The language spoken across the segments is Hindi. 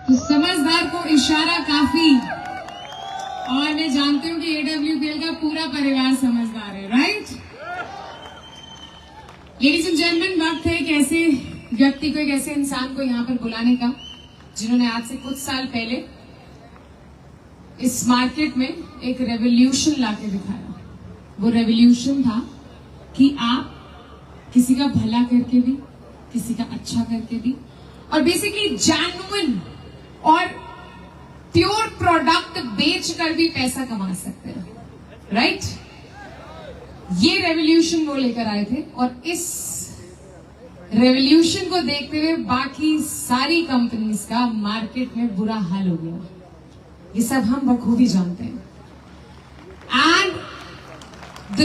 तो समझदार को इशारा काफी, और मैं जानती हूँ कि AWPL का पूरा परिवार समझदार है, राइट? लेडीज एंड जेंटलमैन, वक्त है एक ऐसे व्यक्ति को, एक ऐसे इंसान को यहाँ पर बुलाने का जिन्होंने आज से कुछ साल पहले इस मार्केट में एक रेवोल्यूशन लाके दिखाया। वो रेवोल्यूशन था कि आप किसी का भला करके भी, किसी का अच्छा करके भी, और बेसिकली जेन्युइन और प्योर प्रोडक्ट बेचकर भी पैसा कमा सकते हैं, राइट? ये रेवोल्यूशन वो लेकर आए थे, और इस रेवोल्यूशन को देखते हुए बाकी सारी कंपनीज का मार्केट में बुरा हाल हो गया। ये सब हम बखूबी जानते हैं। And the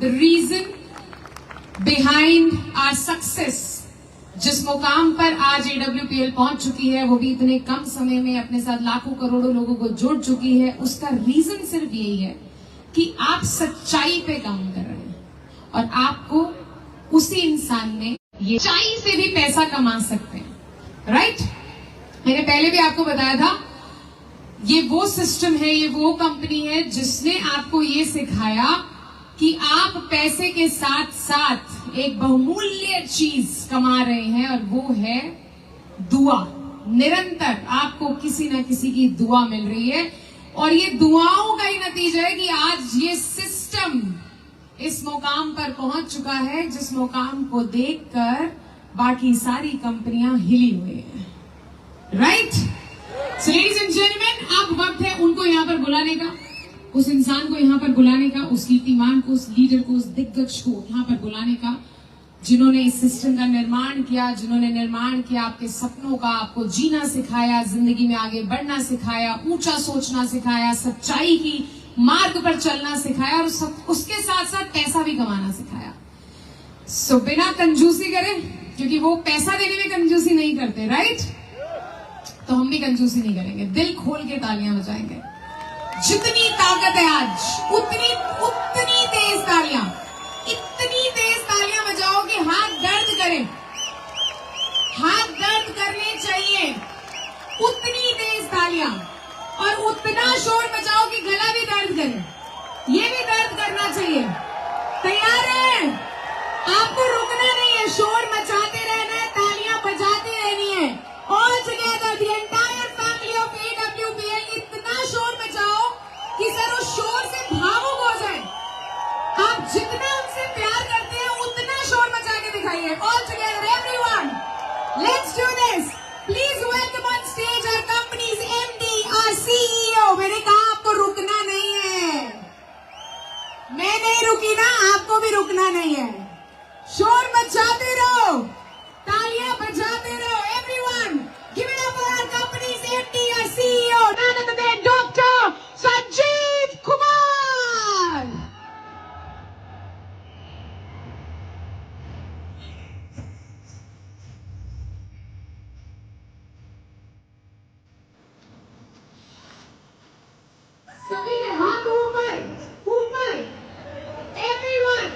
reason behind our success, जिस मुकाम पर आज AWPL पहुंच चुकी है, वो भी इतने कम समय में अपने साथ लाखों करोड़ों लोगों को जोड़ चुकी है, उसका रीजन सिर्फ यही है कि आप सच्चाई पे काम कर रहे हैं, और आपको उसी इंसान ने ये सच्चाई से भी पैसा कमा सकते हैं, राइट? मैंने पहले भी आपको बताया था, ये वो सिस्टम है, ये वो कंपनी है जिसने आपको ये सिखाया कि आप पैसे के साथ साथ एक बहुमूल्य चीज कमा रहे हैं, और वो है दुआ। निरंतर आपको किसी ना किसी की दुआ मिल रही है, और ये दुआओं का ही नतीजा है कि आज ये सिस्टम इस मुकाम पर पहुंच चुका है, जिस मुकाम को देखकर बाकी सारी कंपनियां हिली हुई हैं, right? So ladies and gentleman, अब वक्त है उनको यहाँ पर बुलाने का, उस इंसान को यहाँ पर बुलाने का, उस कीर्तिमान को, उस लीडर को, उस दिग्गज को यहाँ पर बुलाने का, जिन्होंने इस सिस्टम का निर्माण किया, जिन्होंने निर्माण किया आपके सपनों का, आपको जीना सिखाया, जिंदगी में आगे बढ़ना सिखाया, ऊंचा सोचना सिखाया, सच्चाई की मार्ग पर चलना सिखाया, और उसके साथ साथ पैसा भी कमाना सिखाया। सो बिना कंजूसी करें, क्योंकि वो पैसा देने में कंजूसी नहीं करते, राइट? तो हम भी कंजूसी नहीं करेंगे, दिल खोल के तालियां बजाएंगे। जितनी ताकत है आज, उतनी तेज तालियां, इतनी तेज तालियां बजाओ कि हाथ दर्द करें, हाथ दर्द करने चाहिए, उतनी तेज तालियां, और उतना शोर बजाओ कि गला भी दर्द करे, ये भी दर्द करना चाहिए। तैयार है? आपको रुकना नहीं है, शोर मचाते रहना है, तालियां बजाते रहनी है। All together the entire family of AWPL, इतना शोर मचाओ कि सर उस शोर से भावुक हो जाए। आप जितना उनसे प्यार करते हैं उतना शोर मचा के दिखाइए। All together everyone, let's do this. Please welcome on stage our company's MD, our CEO। मैंने कहा आपको रुकना नहीं है, मैं नहीं रुकी ना, आपको भी रुकना नहीं है। शोर मचाते रहो, तालियां बजाते रहो। Everyone, give it up for our company's MD, our CEO, none other than Dr. Sanjeev Kumar। सभी के हाथ ऊपर ऊपर, एवरीवन।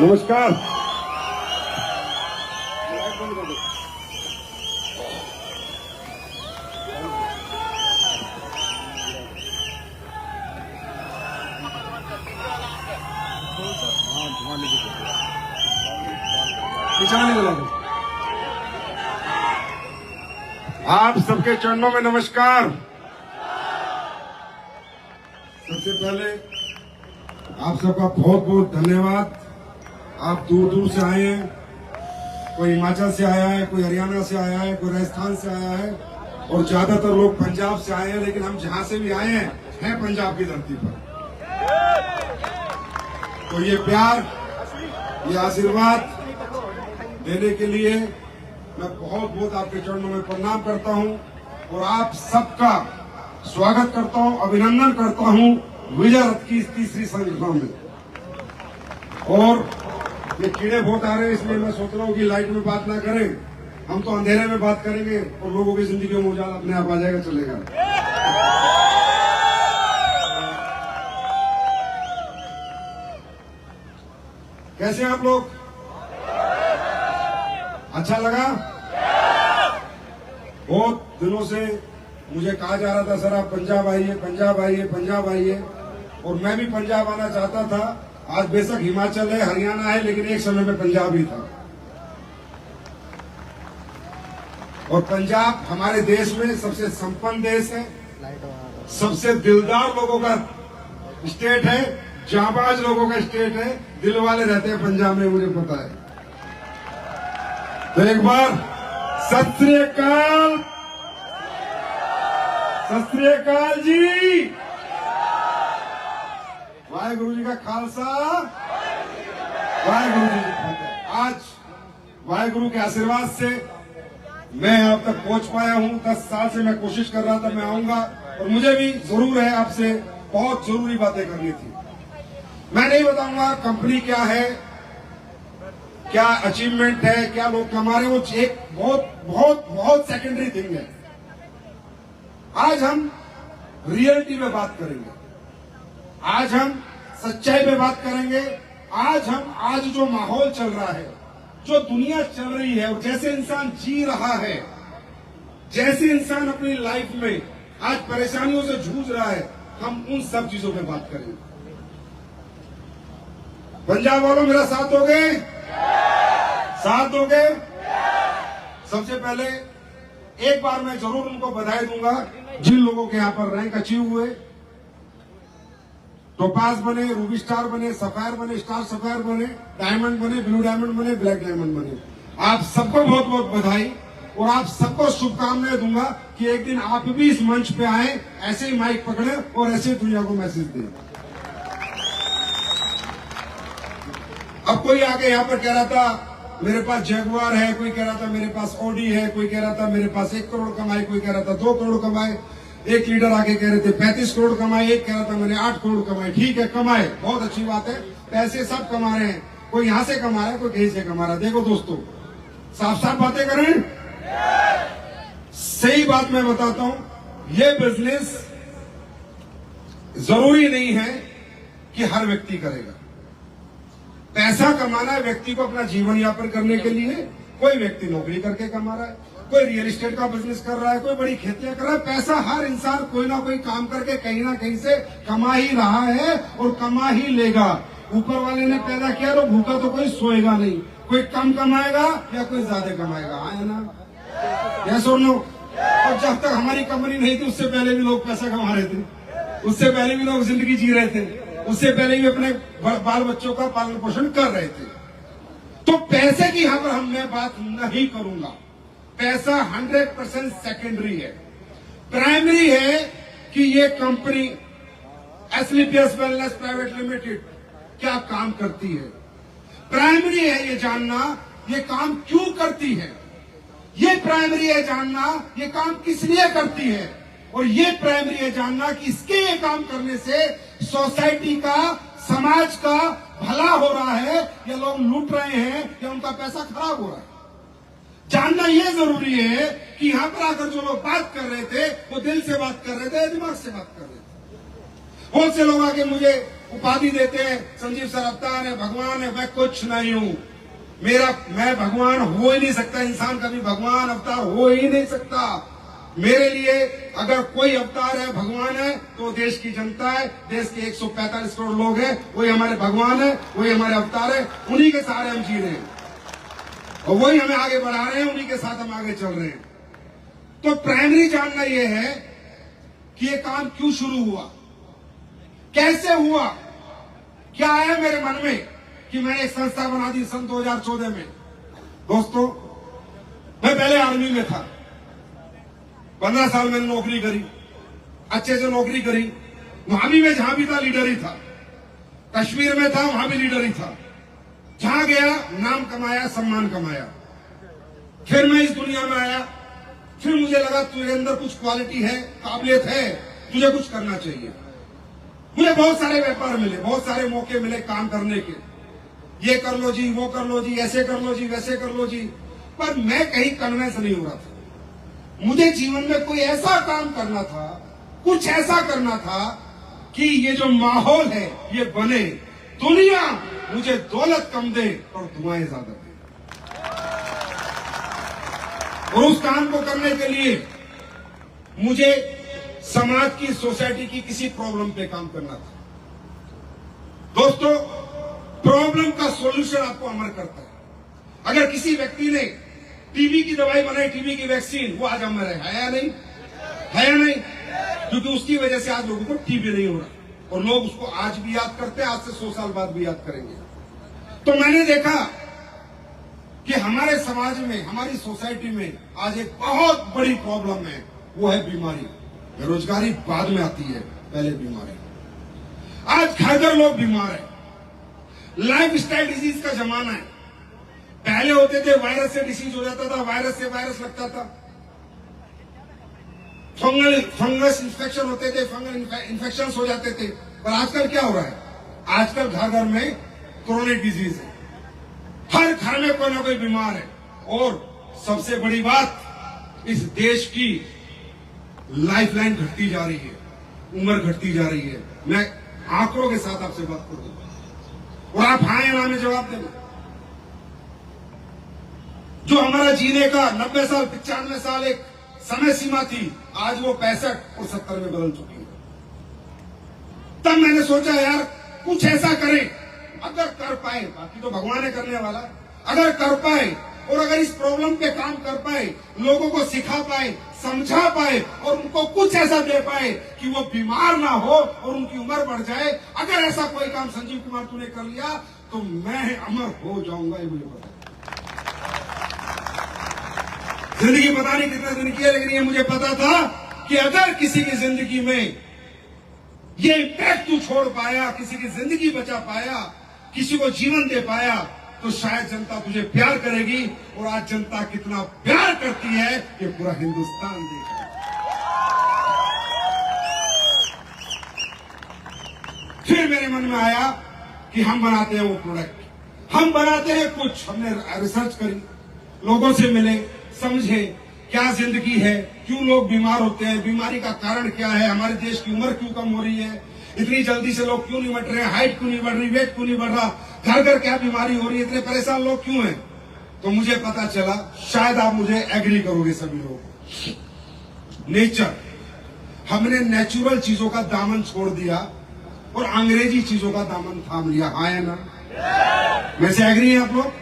नमस्कार। आप सबके चरणों में नमस्कार। सबसे पहले आप सबका बहुत बहुत धन्यवाद। आप दूर दूर से आए हैं, कोई हिमाचल से आया है, कोई हरियाणा से आया है, कोई राजस्थान से आया है और ज्यादातर लोग पंजाब से आए हैं। लेकिन हम जहां से भी आए हैं पंजाब की धरती पर। तो ये प्यार, ये आशीर्वाद देने के लिए मैं बहुत बहुत आपके चरणों में प्रणाम करता हूं और आप सबका स्वागत करता हूं, अभिनंदन करता हूं विजय रथ की इस तीसरी संख्या में। और ये कीड़े बहुत आ रहे हैं, इसलिए मैं सोच रहा हूं कि लाइट में बात ना करें, हम तो अंधेरे में बात करेंगे और लोगों की जिंदगी में उजाला अपने आप आ जाएगा, चलेगा। कैसे हैं आप लोग? अच्छा लगा? बहुत दिनों से मुझे कहा जा रहा था सर आप पंजाब आइए, पंजाब आइए, पंजाब आइए, और मैं भी पंजाब आना चाहता था। आज बेशक हिमाचल है, हरियाणा है, लेकिन एक समय में पंजाब ही था। और पंजाब हमारे देश में सबसे संपन्न देश है, सबसे दिलदार लोगों का स्टेट है, जाबाज लोगों का स्टेट है। दिल वाले रहते हैं पंजाब में, मुझे पता है। तो एक बार सत श्री अकाल, सत श्री अकाल जी। वाहेगुरु जी का खालसा, वाहेगुरु जी की फतेह। आज वाहेगुरु के आशीर्वाद से मैं अब तक पहुंच पाया हूं। 10 साल से मैं कोशिश कर रहा था मैं आऊंगा, और मुझे भी जरूर है आपसे बहुत जरूरी बातें करनी थी। मैं नहीं बताऊंगा कंपनी क्या है, क्या अचीवमेंट है, क्या लोग कमा रहे हैं, वो एक बहुत बहुत बहुत सेकेंडरी थिंग है। आज हम रियलिटी में बात करेंगे, आज हम सच्चाई पे बात करेंगे। आज जो माहौल चल रहा है, जो दुनिया चल रही है, और जैसे इंसान जी रहा है, जैसे इंसान अपनी लाइफ में आज परेशानियों से जूझ रहा है, हम उन सब चीजों पे बात करेंगे। पंजाब वालों मेरा साथ दोगे? साथ दोगे? सबसे पहले एक बार मैं जरूर उनको बधाई दूंगा जिन लोगों के यहाँ पर रैंक अचीव हुए, टोपाज बने, रूबी स्टार बने, सफायर बने, स्टार सफायर बने, डायमंड बने, ब्लू डायमंड बने, ब्लैक डायमंड बने। आप सबको बहुत बहुत बधाई, और आप सबको शुभकामनाएं दूंगा कि एक दिन आप भी इस मंच पे आए, ऐसे ही माइक पकड़े और ऐसे दुनिया को मैसेज दें। अब कोई आगे यहाँ पर कह रहा था मेरे पास जगुआर है, कोई कह रहा था मेरे पास ऑडी है, कोई कह रहा था मेरे पास 1 करोड़ कमाए, कोई कह रहा था 2 करोड़ कमाए, एक लीडर आके कह रहे थे 35 करोड़ कमाए, एक कह रहा था मैंने 8 करोड़ कमाए। ठीक है, कमाए, बहुत अच्छी बात है, पैसे सब कमा रहे हैं। कोई यहाँ से कमा रहा है, कोई कहीं से कमा रहा है। देखो दोस्तों, साफ साफ बातें करें, सही बात मैं बताता हूं, ये बिजनेस जरूरी नहीं है कि हर व्यक्ति करेगा। पैसा कमाना है व्यक्ति को अपना जीवन यापन करने के लिए। कोई व्यक्ति नौकरी करके कमा रहा है, कोई रियल एस्टेट का बिजनेस कर रहा है, कोई बड़ी खेतियां कर रहा है। पैसा हर इंसान कोई ना कोई काम करके कहीं ना कहीं से कमा ही रहा है और कमा ही लेगा। ऊपर वाले ने पैदा किया तो भूखा तो कोई सोएगा नहीं, कोई कम कमाएगा या कोई ज्यादा कमाएगा, है ना? यस और नो? और जब तक हमारी कंपनी नहीं थी उससे पहले भी लोग पैसा कमा रहे थे, उससे पहले भी लोग जिंदगी जी रहे थे, उससे पहले भी अपने बाल बच्चों का पालन पोषण कर रहे थे। तो पैसे की यहां पर मैं बात नहीं करूंगा। पैसा 100% सेकेंडरी है। प्राइमरी है कि ये कंपनी एसलीपीएस वेलनेस प्राइवेट लिमिटेड क्या काम करती है। प्राइमरी है ये जानना ये काम क्यों करती है। ये प्राइमरी है जानना ये काम किस लिए करती है। और ये प्राइमरी है जानना कि इसके ये काम करने से सोसाइटी का, समाज का भला हो रहा है या लोग लूट रहे हैं या उनका पैसा खराब हो रहा है। जानना ये जरूरी है कि यहां पर आकर जो लोग बात कर रहे थे वो दिल से बात कर रहे थे, दिमाग से बात कर रहे थे। बहुत से लोग आके मुझे उपाधि देते हैं, संजीव सर अवतार है, भगवान है। मैं कुछ नहीं हूं। मैं भगवान हो ही नहीं सकता। इंसान कभी भगवान अवतार हो ही नहीं सकता। मेरे लिए अगर कोई अवतार है, भगवान है, तो देश की जनता है। देश के 145 करोड़ लोग हैं, वही हमारे भगवान है, वही हमारे अवतार है। उन्हीं के सहारे हम जी रहे हैं और वही हमें आगे बढ़ा रहे हैं, उन्हीं के साथ हम आगे चल रहे हैं। तो प्राइमरी जानना यह है कि ये काम क्यों शुरू हुआ, कैसे हुआ, क्या आया मेरे मन में कि मैंने एक संस्था बना दी सन 2014 में। दोस्तों, मैं पहले आर्मी में था, 15 साल मैंने नौकरी करी, अच्छे से नौकरी करी। वहां भी मैं जहां भी था लीडर ही था। कश्मीर में था, वहां भी लीडर ही था। जहां गया नाम कमाया, सम्मान कमाया। फिर मैं इस दुनिया में आया, फिर मुझे लगा तुझे अंदर कुछ क्वालिटी है, काबिलियत है, तुझे कुछ करना चाहिए। मुझे बहुत सारे व्यापार मिले, बहुत सारे मौके मिले काम करने के। ये कर लो जी, वो कर लो जी, ऐसे कर लो जी, वैसे कर लो जी, पर मैं कहीं कन्विंस नहीं हो रहा था। मुझे जीवन में कोई ऐसा काम करना था, कुछ ऐसा करना था कि ये जो माहौल है ये बने। दुनिया मुझे दौलत कम दे और दुआएं ज्यादा दे। और उस काम को करने के लिए मुझे समाज की, सोसाइटी की किसी प्रॉब्लम पे काम करना था। दोस्तों, प्रॉब्लम का सॉल्यूशन आपको अमर करता है। अगर किसी व्यक्ति ने टीबी की दवाई बनाई, टीबी की वैक्सीन, वो आज अमर है या नहीं? है या नहीं? क्योंकि उसकी वजह से आज लोगों को टीबी नहीं हो रहा और लोग उसको आज भी याद करते हैं, आज से 100 साल बाद भी याद करेंगे। तो मैंने देखा कि हमारे समाज में, हमारी सोसाइटी में आज एक बहुत बड़ी प्रॉब्लम है, वो है बीमारी। बेरोजगारी बाद में आती है, पहले बीमारी। आज घर घर लोग बीमार है। लाइफ स्टाइल डिजीज का जमाना है। पहले होते थे वायरस से डिसीज हो जाता था, वायरस से वायरस लगता था, फंगस इन्फेक्शन होते थे, फंगल इन्फेक्शन हो जाते थे। पर आजकल क्या हो रहा है? आजकल घर घर में क्रोनिक डिजीज है। हर घर में कोई ना कोई बीमार है। और सबसे बड़ी बात, इस देश की लाइफलाइन घटती जा रही है, उम्र घटती जा रही है। मैं आंकड़ों के साथ आपसे बात करूंगा और आप हाँ या ना में जवाब देना। जो हमारा जीने का 90 साल, 95 साल एक समय सीमा थी, आज वो 65 और 70 में बदल चुकी है। तब मैंने सोचा यार कुछ ऐसा करें, अगर कर पाए, बाकी तो भगवान है करने वाला, अगर कर पाए और अगर इस प्रॉब्लम पे काम कर पाए, लोगों को सिखा पाए, समझा पाए और उनको कुछ ऐसा दे पाए कि वो बीमार ना हो और उनकी उम्र बढ़ जाए। अगर ऐसा कोई काम संजीव कुमार तूने कर लिया तो मैं अमर हो जाऊंगा, ये मुझे पता। जिंदगी पता नहीं कितने दिन की है, लेकिन ये मुझे पता था कि अगर किसी की जिंदगी में ये इम्पैक्ट तू छोड़ पाया, किसी की जिंदगी बचा पाया, किसी को जीवन दे पाया, तो शायद जनता तुझे प्यार करेगी। और आज जनता कितना प्यार करती है ये पूरा हिंदुस्तान देख रहा है। फिर मेरे मन में आया कि हम बनाते हैं वो प्रोडक्ट, हम बनाते हैं कुछ। हमने रिसर्च करी, लोगों से मिले, समझे क्या जिंदगी है, क्यों लोग बीमार होते हैं, बीमारी का कारण क्या है, हमारे देश की उम्र क्यों कम हो रही है, इतनी जल्दी से लोग क्यों नहीं बढ़ रहे हैं, हाइट क्यों नहीं बढ़ रही, वेट क्यों नहीं बढ़ रहा, घर घर क्या बीमारी हो रही है, इतने परेशान लोग क्यों हैं। तो मुझे पता चला, शायद आप मुझे एग्री करोगे सभी लोग, नेचर। हमने नेचुरल चीजों का दामन छोड़ दिया और अंग्रेजी चीजों का दामन थाम लिया। हाँ या ना? मेरे से एग्री है आप लोग?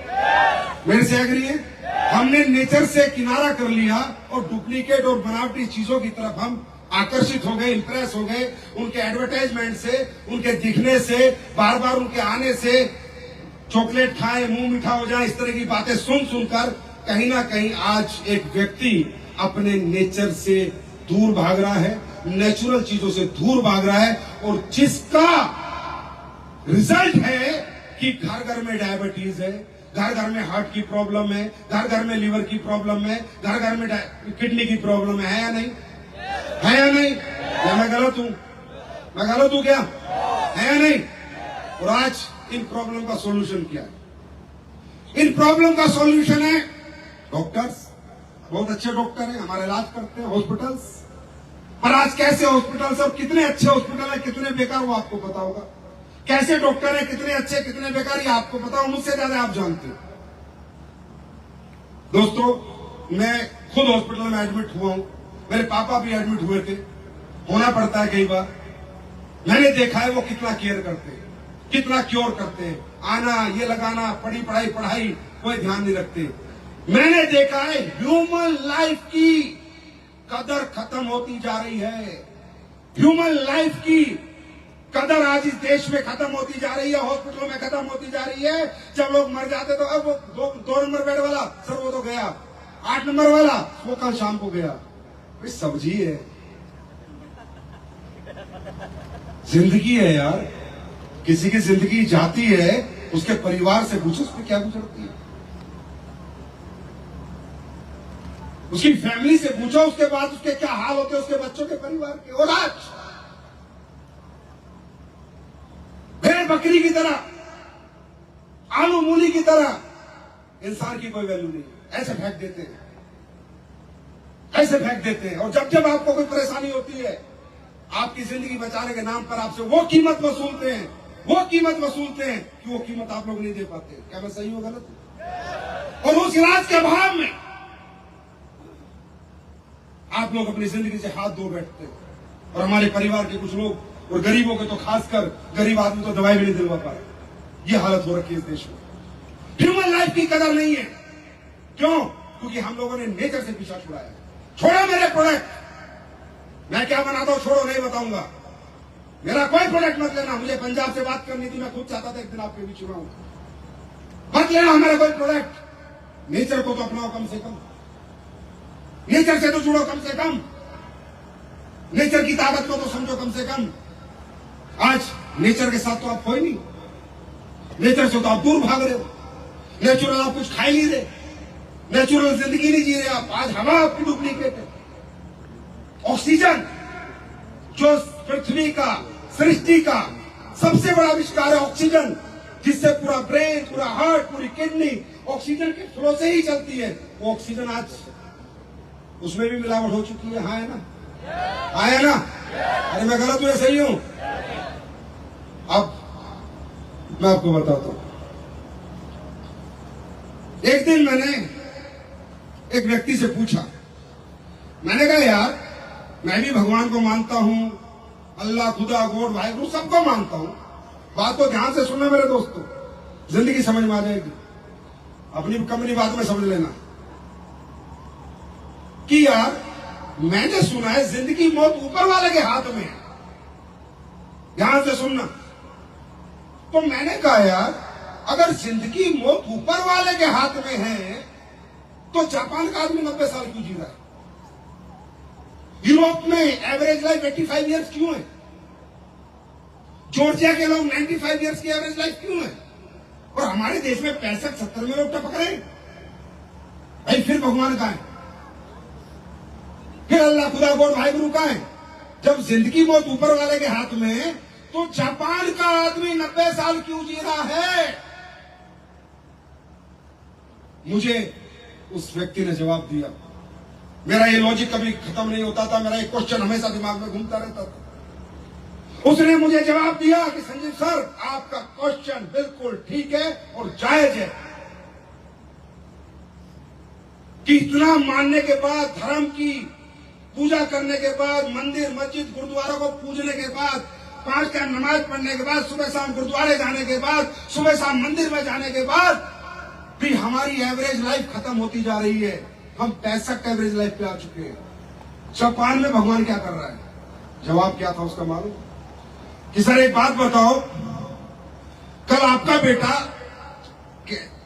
मेरे से एग्री है? हमने नेचर से किनारा कर लिया और डुप्लीकेट और बनावटी चीजों की तरफ हम आकर्षित हो गए, इंप्रेस हो गए, उनके एडवर्टाइजमेंट से, उनके दिखने से, बार बार उनके आने से, चॉकलेट खाए मुंह मीठा हो जाए, इस तरह की बातें सुन सुनकर कहीं ना कहीं आज एक व्यक्ति अपने नेचर से दूर भाग रहा है, नेचुरल चीजों से दूर भाग रहा है। और जिसका रिजल्ट है कि घर घर में डायबिटीज है, घर घर में हार्ट की प्रॉब्लम है, घर घर में लीवर की प्रॉब्लम है, घर घर में किडनी की प्रॉब्लम है या नहीं? है या नहीं? या मैं गलत हूं? मैं गलत हूं क्या? है या नहीं? और आज इन प्रॉब्लम का सॉल्यूशन क्या है? इन प्रॉब्लम का सॉल्यूशन है डॉक्टर्स। बहुत अच्छे डॉक्टर हैं, हमारा इलाज करते हैं, हॉस्पिटल्स। पर आज कैसे हॉस्पिटल्स और कितने अच्छे हॉस्पिटल है, कितने बेकार, वो आपको पता होगा। कैसे डॉक्टर है, कितने अच्छे कितने बेकार, ये आपको पता हो, मुझसे ज्यादा आप जानते हो। दोस्तों, मैं खुद हॉस्पिटल में एडमिट हुआ हूं, मेरे पापा भी एडमिट हुए थे, होना पड़ता है कई बार। मैंने देखा है वो कितना केयर करते हैं, कितना क्योर करते हैं, आना ये लगाना, पढ़ाई कोई ध्यान नहीं रखते। मैंने देखा है ह्यूमन लाइफ की कदर खत्म होती जा रही है, ह्यूमन लाइफ की कदर आज इस देश में खत्म होती जा रही है, हॉस्पिटलों में खत्म होती जा रही है। जब लोग मर जाते तो अब वो 2 नंबर बेड वाला सर वो तो गया, 8 नंबर वाला वो कल शाम को गया। भाई सब्जी है, जिंदगी है यार, किसी की जिंदगी जाती है, उसके परिवार से पूछो उस पर क्या गुजरती है, उसकी फैमिली से पूछो, उसके बाद उसके क्या हाल होते हैं, उसके बच्चों के परिवार के। और आज भेड़ बकरी की तरह, आलू मूली की तरह इंसान की कोई वैल्यू नहीं है, ऐसे फेंक देते हैं, ऐसे फेंक देते हैं। और जब जब आपको कोई परेशानी होती है, आपकी जिंदगी बचाने के नाम पर आपसे वो कीमत वसूलते हैं, वो कीमत वसूलते हैं कि वो कीमत आप लोग नहीं दे पाते। क्या मैं सही हूं गलत? और उस इलाज के अभाव में आप लोग अपनी जिंदगी से हाथ धो बैठते हैं। और हमारे परिवार के कुछ लोग, और गरीबों के तो खासकर, गरीब आदमी तो दवाई भी नहीं दिलवा पा रहे। ये हालत हो रखी है इस देश में। ह्यूमन लाइफ की कदर नहीं है। क्यों? क्योंकि हम लोगों ने नेचर से पीछा छुड़ाया। छोड़ो मेरे प्रोडक्ट, मैं क्या बनाता हूं छोड़ो, नहीं बताऊंगा। मेरा कोई प्रोडक्ट मत लेना। मुझे पंजाब से बात करनी थी, मैं खुद चाहता था एक दिन आपके बीच में आऊं। मत लेना हमारा कोई प्रोडक्ट। नेचर को तो अपनाओ कम से कम, नेचर से तो जुड़ो कम से कम, नेचर की ताकत को तो समझो कम से कम। आज नेचर के साथ तो आप हो ही नहीं, नेचर से तो आप दूर भाग रहे हो। नेचुरल आप कुछ खा ही नहीं रहे, नेचुरल जिंदगी नहीं जी रहे आप। आज हवा आपकी डुप्लीकेट है। ऑक्सीजन जो पृथ्वी का, सृष्टि का सबसे बड़ा आविष्कार है, ऑक्सीजन, जिससे पूरा ब्रेन, पूरा हार्ट, पूरी किडनी ऑक्सीजन के फ्लो से ही चलती है। वो ऑक्सीजन आज उसमें भी मिलावट हो चुकी है। हाँ है ना? आया ना? अरे मैं गलत हूं या सही हूं? अब मैं आपको बताता हूं। एक दिन मैंने एक व्यक्ति से पूछा, मैंने कहा यार मैं भी भगवान को मानता हूं, अल्लाह, खुदा, गॉड, वाहिगुरु सबको मानता हूं। बात को ध्यान से सुनना मेरे दोस्तों, जिंदगी समझ में आ जाएगी। अपनी कमनी बात में समझ लेना कि यार मैंने सुना है जिंदगी मौत ऊपर वाले के हाथ में है। ध्यान से सुनना। तो मैंने कहा यार अगर जिंदगी मौत ऊपर वाले के हाथ में है तो जापान का आदमी 90 साल क्यों जी रहा है? यूरोप में एवरेज लाइफ 85 इयर्स क्यों है? जॉर्जिया के लोग 95 इयर्स की एवरेज लाइफ क्यों है? और हमारे देश में 65-70 में लोग टपक रहे हैं। भाई फिर भगवान कहां है? फिर अल्लाह, खुदा, गॉड, वाहिगुरु कहां है? जब जिंदगी मौत ऊपर वाले के हाथ में है तो जापान का आदमी 90 साल क्यों जी रहा है? मुझे उस व्यक्ति ने जवाब दिया। मेरा ये लॉजिक कभी खत्म नहीं होता था, मेरा एक क्वेश्चन हमेशा दिमाग में घूमता रहता था। उसने मुझे जवाब दिया कि संजीव सर आपका क्वेश्चन बिल्कुल ठीक है और जायज है कि इतना मानने के बाद, धर्म की पूजा करने के बाद, मंदिर, मस्जिद, गुरुद्वारा को पूजने के बाद, 5 टाइम नमाज पढ़ने के बाद, सुबह शाम गुरुद्वारे जाने के बाद, सुबह शाम मंदिर में जाने के बाद भी हमारी एवरेज लाइफ खत्म होती जा रही है। हम 65 एवरेज लाइफ पे आ चुके हैं। जापान में भगवान क्या कर रहा है? जवाब क्या था उसका मालूम? कि सर एक बात बताओ, कल आपका बेटा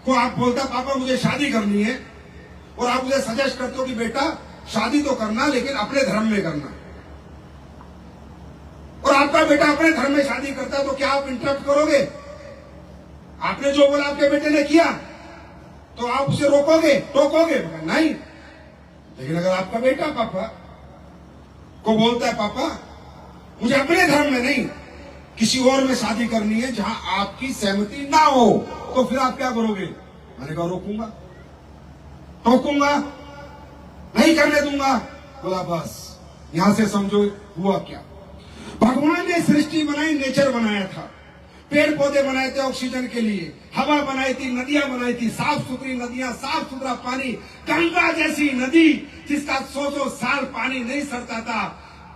को आप बोलता पापा मुझे शादी करनी है, और आप मुझे सजेस्ट करते हो कि बेटा शादी तो करना लेकिन अपने धर्म में करना, और आपका बेटा अपने धर्म में शादी करता है, तो क्या आप इंटरप्ट करोगे? आपने जो बोला आपके बेटे ने किया तो आप उसे रोकोगे, टोकोगे? नहीं। लेकिन अगर आपका बेटा पापा को बोलता है पापा मुझे अपने धर्म में नहीं किसी और में शादी करनी है जहां आपकी सहमति ना हो, तो फिर आप क्या करोगे? मैंने कहा रोकूंगा, टोकूंगा, नहीं करने दूंगा। बोला बस यहां से समझो हुआ क्या। भगवान ने सृष्टि बनाई, नेचर बनाया था, पेड़ पौधे बनाए थे ऑक्सीजन के लिए, हवा बनाई थी, नदियां बनाई थी, साफ सुथरी नदियां, साफ सुथरा पानी, गंगा जैसी नदी जिसका 100 साल पानी नहीं सरता था।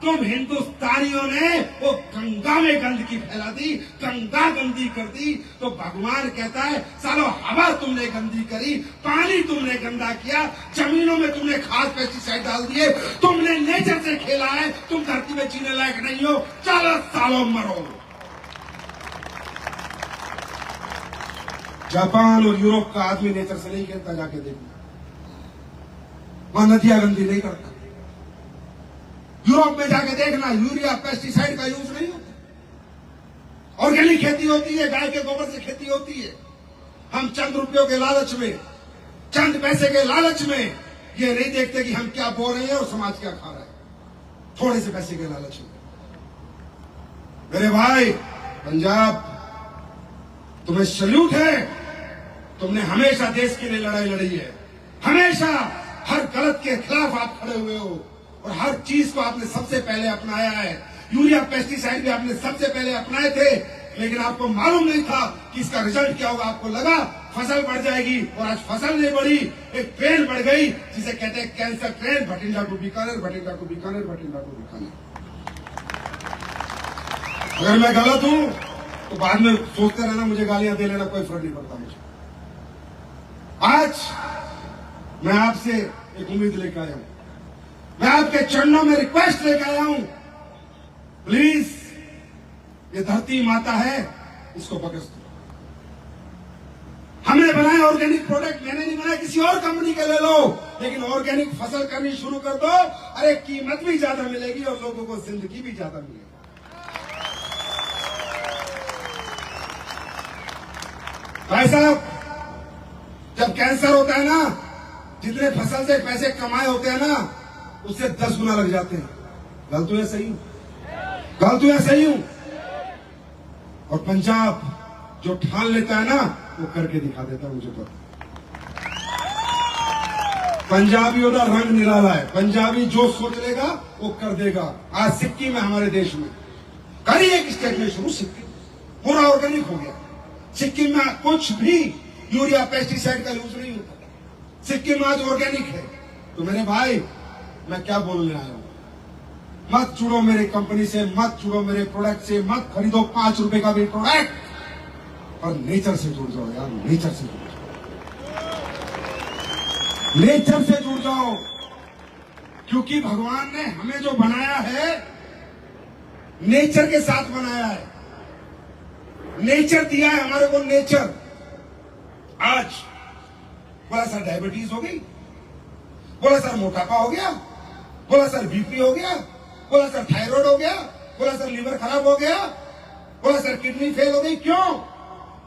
तुम हिंदुस्तानियों ने वो गंगा में गंदगी फैला दी, गंगा गंदी कर दी। तो भगवान कहता है सालो हवा तुमने गंदी करी, पानी तुमने गंदा किया, जमीनों में तुमने खाद पेस्टिसाइड डाल दिए, तुमने नेचर से खेला है, तुम धरती में जीने लायक नहीं हो, चलो सालो मरो। जापान और यूरोप का आदमी नेचर से नहीं खेलता, जाके देखना, वहां नदियां गंदी नहीं करता। यूरोप में जाके देखना, यूरिया पेस्टिसाइड का यूज नहीं होता, ऑर्गेनिक खेती होती है, गाय के गोबर से खेती होती है। हम चंद रुपयों के लालच में, चंद पैसे के लालच में ये नहीं देखते कि हम क्या बो रहे हैं और समाज क्या खा रहा है, थोड़े से पैसे के लालच में। मेरे भाई पंजाब, तुम्हें सल्यूट है, तुमने हमेशा देश के लिए लड़ाई लड़ी है, हमेशा हर गलत के खिलाफ आप खड़े हुए हो और हर चीज को आपने सबसे पहले अपनाया है। यूरिया पेस्टिसाइड भी आपने सबसे पहले अपनाए थे, लेकिन आपको मालूम नहीं था कि इसका रिजल्ट क्या होगा। आपको लगा फसल बढ़ जाएगी और आज फसल नहीं बढ़ी, एक ट्रेन बढ़ गई जिसे कहते हैं cancer train, Bathinda to Bikaner, Bathinda to Bikaner, Bathinda to Bikaner. अगर मैं गलत हूं तो बाद में सोचते रहना, मुझे गालियां दे लेना, कोई फर्क नहीं पड़ता मुझे। आज मैं आपसे एक उम्मीद लेकर आया हूं, मैं आपके चरणों में रिक्वेस्ट लेकर आया हूं, प्लीज ये धरती माता है, इसको बख्श दो। हमने बनाए ऑर्गेनिक प्रोडक्ट, मैंने नहीं बनाया, किसी और कंपनी के ले लो, लेकिन ऑर्गेनिक फसल करनी शुरू कर दो। अरे कीमत भी ज्यादा मिलेगी और लोगों को जिंदगी भी ज्यादा मिलेगी। भाई साहब, जब कैंसर होता है ना, जितने फसल से पैसे कमाए होते हैं ना, उससे 10 गुना लग जाते हैं। गलत हूं या सही हूं? गलत हूं या सही हूं? और पंजाब जो ठान लेता है ना, वो करके दिखा देता है, मुझे पता। पंजाबियों का रंग निराला है, पंजाबी जो सोच लेगा वो कर देगा। आज सिक्किम में, हमारे देश में करी एक स्टेट में शुरू, सिक्किम पूरा ऑर्गेनिक हो गया। सिक्किम में कुछ भी यूरिया पेस्टिसाइड का यूज नहीं होता, सिक्किम आज ऑर्गेनिक है। तो मेरे भाई, मैं क्या बोलने आया हूं, मत जुड़ो मेरे कंपनी से, मत जुड़ो मेरे प्रोडक्ट से, मत खरीदो 5 रुपए का भी प्रोडक्ट, और नेचर से जुड़ जाओ यार, नेचर से जुड़ जाओ, नेचर से जुड़ जाओ। क्योंकि भगवान ने हमें जो बनाया है, नेचर के साथ बनाया है, नेचर दिया है हमारे को, नेचर। आज बोला सर डायबिटीज हो गई, बोला सर मोटापा हो गया, बोला सर बीपी हो गया, बोला सर थायराइड हो गया, बोला सर लीवर खराब हो गया, बोला सर किडनी फेल हो गई। क्यों?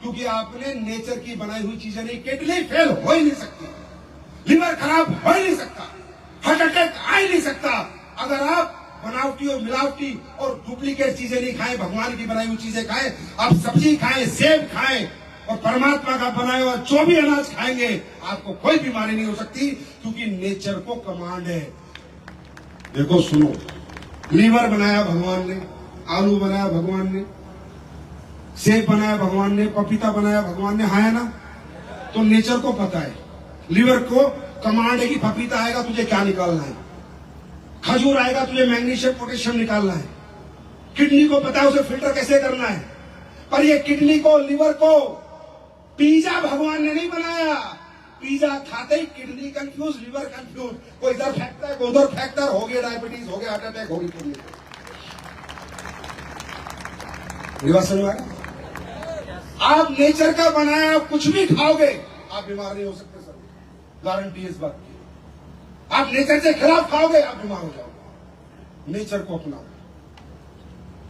क्योंकि आपने नेचर की बनाई हुई चीजें नहीं। किडनी फेल हो ही नहीं सकती, लीवर खराब हो ही नहीं सकता, हार्ट अटैक आ ही नहीं सकता अगर आप बनावटी और मिलावटी और डुप्लीकेट चीजें नहीं खाएं, भगवान की बनाई हुई चीजें खाएं। आप सब्जी खाएं, सेब खाएं और परमात्मा का बनाया हुआ जो भी अनाज खाएंगे, आपको कोई बीमारी नहीं हो सकती, क्योंकि नेचर को कमांड है। देखो सुनो, लीवर बनाया भगवान ने, आलू बनाया भगवान ने, सेब बनाया भगवान ने, पपीता बनाया भगवान ने, है ना? तो नेचर को पता है, लीवर को कमांड है कि पपीता आएगा तुझे क्या निकालना है, खजूर आएगा तुझे मैग्नीशियम पोटेशियम निकालना है, किडनी को पता है उसे फिल्टर कैसे करना है। पर ये किडनी को, लीवर को पिज्जा भगवान ने नहीं बनाया। पिज्जा खाते ही किडनी कंफ्यूज, लीवर कंफ्यूज, कोई इधर फेंकता है, कोई उधर फेंकता है, हो गया डायबिटीज, हो गया हार्ट अटैक, हो गई किडनी। समझ में आया? आप नेचर का बनाया कुछ भी खाओगे, आप बीमार नहीं हो सकते सर, गारंटी इस बात की। आप नेचर से खिलाफ खाओगे, आप बीमार हो जाओगे। नेचर को अपनाओ।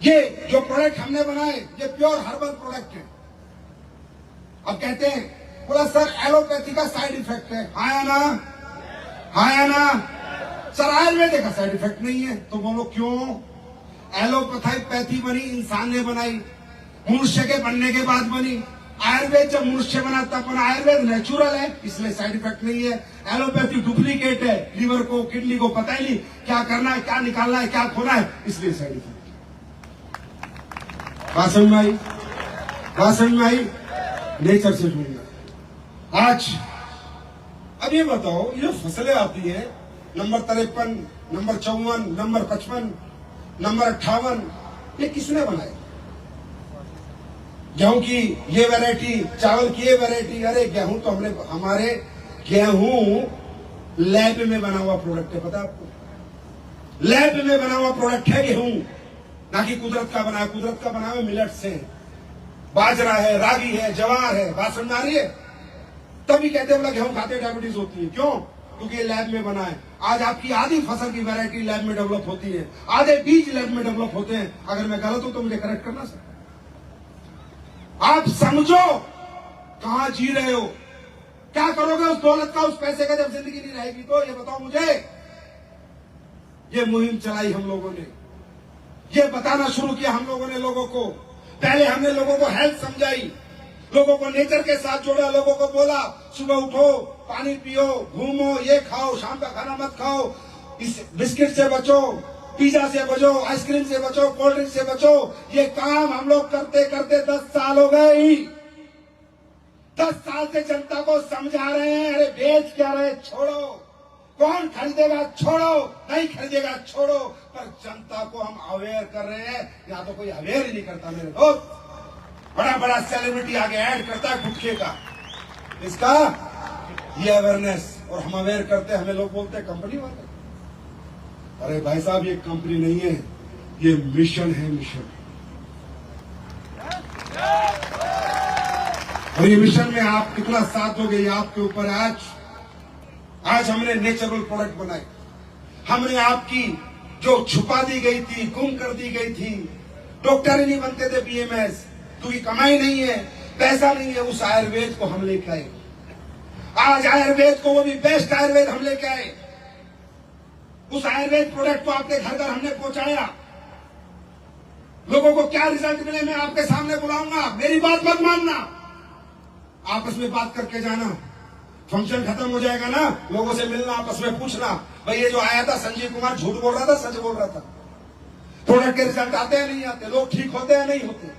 ये जो प्रोडक्ट हमने बनाए, ये प्योर हर्बल प्रोडक्ट है। अब कहते हैं बोला सर एलोपैथी का साइड इफेक्ट है, आया ना, आया ना सर, आयुर्वेदिक का साइड इफेक्ट नहीं है। तो बोलो क्यों? एलोपैथी बनी इंसान ने बनाई, मनुष्य के बनने के बाद बनी। आयुर्वेद जब मनुष्य बना तब बना। आयुर्वेद नेचुरल है, इसलिए साइड इफेक्ट नहीं है। एलोपैथी डुप्लीकेट है, लीवर को, किडनी को पता ही नहीं क्या करना है, क्या निकालना है, क्या खोना है, इसलिए साइड इफेक्ट। बात समझ में आई? बात समझ में आई? नेचर से जुड़ना। आज अब ये बताओ, ये जो फसलें आती हैं नंबर 53, नंबर 54, नंबर 55, नंबर 58, ये किसने बनाए? गेहूं की ये वैरायटी, चावल की ये वैरायटी। अरे गेहूं तो हमारे गेहूं लैब में बना हुआ प्रोडक्ट है, पता आपको? लैब में बना हुआ प्रोडक्ट है गेहूं, ना कि कुदरत का बना है। कुदरत का बना हुआ मिलेट से, बाजरा है, रागी है, जवार है। बात समझ आ रही है? तभी कहते हैं बोला गेहूं खाते डायबिटीज होती है। क्यों? क्योंकि ये लैब में बना है। आज आपकी आधी फसल की वैरायटी लैब में डेवलप होती है, आधे बीज लैब में डेवलप होते हैं। अगर मैं गलत हूं तो मुझे करेक्ट करना सर। आप समझो कहां जी रहे हो, क्या करोगे उस दौलत का, उस पैसे का जब जिंदगी नहीं रहेगी तो? ये बताओ मुझे। ये मुहिम चलाई हम लोगों ने, ये बताना शुरू किया हम लोगों ने लोगों को। पहले हमने लोगों को हेल्थ समझाई, लोगों को नेचर के साथ जोड़ा, लोगों को बोला सुबह उठो, पानी पियो, घूमो, ये खाओ, शाम का खाना मत खाओ, इस बिस्किट से बचो, पिज्जा से बचो, आइसक्रीम से बचो, कोल्ड ड्रिंक से बचो। ये काम हम लोग करते करते 10 साल हो गए। 10 साल से जनता को समझा रहे हैं, अरे बेच क्या रहे, छोड़ो, कौन खरीदेगा छोड़ो, नहीं खरीदेगा छोड़ो। पर जनता को हम अवेयर कर रहे हैं, या तो कोई अवेयर ही नहीं करता मेरे दोस्त। बड़ा बड़ा सेलिब्रिटी आगे ऐड करता है गुटखे का, इसका ये अवेयरनेस, और हम अवेयर करते हैं, हमें लोग बोलते हैं कंपनी वाले। अरे भाई साहब, ये कंपनी नहीं है, ये मिशन है, मिशन। और ये मिशन में आप कितना साथ दोगे ये आपके ऊपर है। आज हमने नेचुरल प्रोडक्ट बनाए, हमने आपकी जो छुपा दी गई थी, गुम कर दी गई थी, डॉक्टर ही नहीं बनते थे बीएमएस, क्योंकि कमाई नहीं है, पैसा नहीं है, उस आयुर्वेद को हम लेके आए। आज आयुर्वेद को, वो भी बेस्ट आयुर्वेद हम लेके आए। उस आयुर्वेद प्रोडक्ट को आपके घर घर हमने पहुंचाया। लोगों को क्या रिजल्ट मिले मैं आपके सामने बुलाऊंगा, मेरी बात मत मानना, आपस में बात करके जाना। फंक्शन खत्म हो जाएगा ना, लोगों से मिलना, आपस में पूछना, भाई ये जो आया था संजीव कुमार झूठ बोल रहा था, सच बोल रहा था? प्रोडक्ट के रिजल्ट आते हैं नहीं आते, लोग ठीक होते हैं नहीं होते?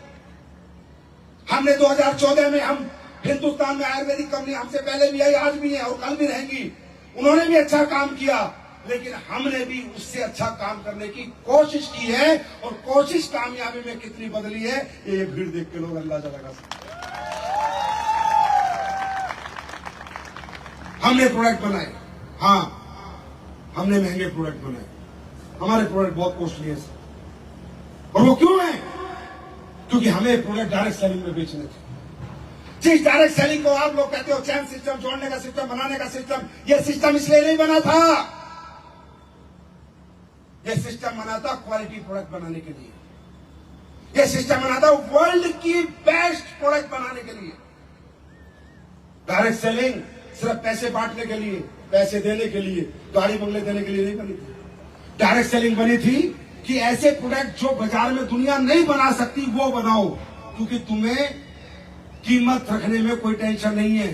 हमने 2014 में, हम हिंदुस्तान में आयुर्वेदिक कंपनी हमसे पहले भी आई, आज भी है और कल भी रहेंगी, उन्होंने भी अच्छा काम किया, लेकिन हमने भी उससे अच्छा काम करने की कोशिश की है। और कोशिश कामयाबी में कितनी बदली है, ये भीड़ देख के लोग अंदाजा लगा सकते। हमने प्रोडक्ट बनाए, हाँ हमने महंगे प्रोडक्ट बनाए, हमारे प्रोडक्ट बहुत कॉस्टली है सर। और वो क्यों है? क्योंकि हमें प्रोडक्ट डायरेक्ट सेलिंग में बेचने थे। जिस डायरेक्ट सेलिंग को आप लोग कहते हो चैन सिस्टम, जोड़ने का सिस्टम, बनाने का सिस्टम, ये सिस्टम इसलिए नहीं बना था, ये सिस्टम बना था क्वालिटी प्रोडक्ट बनाने के लिए। ये सिस्टम बना था वर्ल्ड की बेस्ट प्रोडक्ट बनाने के लिए। डायरेक्ट सेलिंग सिर्फ पैसे बांटने के लिए, पैसे देने के लिए, गाड़ी बंगले देने के लिए नहीं बनी थी। डायरेक्ट सेलिंग बनी थी कि ऐसे प्रोडक्ट जो बाजार में दुनिया नहीं बना सकती वो बनाओ, क्योंकि तुम्हें कीमत रखने में कोई टेंशन नहीं है,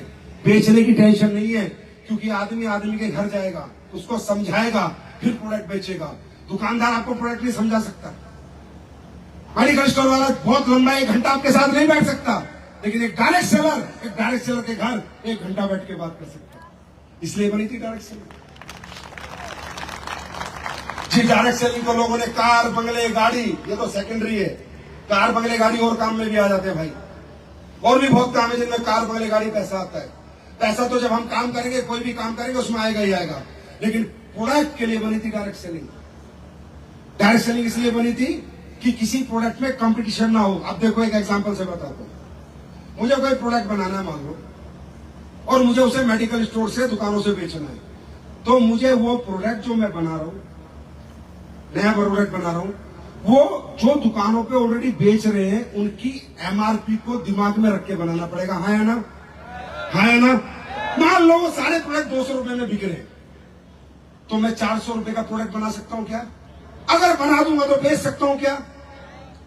बेचने की टेंशन नहीं है, क्योंकि आदमी आदमी के घर जाएगा, उसको समझाएगा, फिर प्रोडक्ट बेचेगा। दुकानदार आपको प्रोडक्ट नहीं समझा सकता, मेडिकल स्टोर वाला बहुत लंबा 1 घंटा आपके साथ नहीं बैठ सकता, लेकिन एक डायरेक्ट सेलर के घर 1 घंटा बैठ के बात कर सकता है। इसलिए बनी थी डायरेक्ट सेलिंग। जी डायरेक्ट सेलिंग को लोगों ने कार बंगले गाड़ी, ये तो सेकेंडरी है, कार बंगले गाड़ी और काम में भी आ जाते हैं भाई, और भी बहुत काम है जिनमें कार बंगले गाड़ी पैसा आता है। पैसा तो जब हम काम करेंगे, कोई भी काम करेंगे उसमें आएगा ही आएगा, लेकिन प्रोडक्ट के लिए बनी थी डायरेक्ट सेलिंग। डायरेक्ट सेलिंग इसलिए बनी थी कि किसी प्रोडक्ट में कंपटीशन ना हो। अब देखो एक एग्जांपल से बताता हूं, मुझे कोई प्रोडक्ट बनाना है मान लो, और मुझे उसे मेडिकल स्टोर से, दुकानों से बेचना है, तो मुझे वो प्रोडक्ट जो मैं बना रहा हूं, नया प्रोडक्ट बना रहा हूं, वो जो दुकानों पे ऑलरेडी बेच रहे हैं उनकी एमआरपी को दिमाग में रख के बनाना पड़ेगा। हाँ या ना? हाँ या ना? मान लो वो सारे प्रोडक्ट 200 रुपए में बिक रहे हैं, तो मैं 400 रुपए का प्रोडक्ट बना सकता हूं क्या? अगर बना दूंगा तो बेच सकता हूं क्या?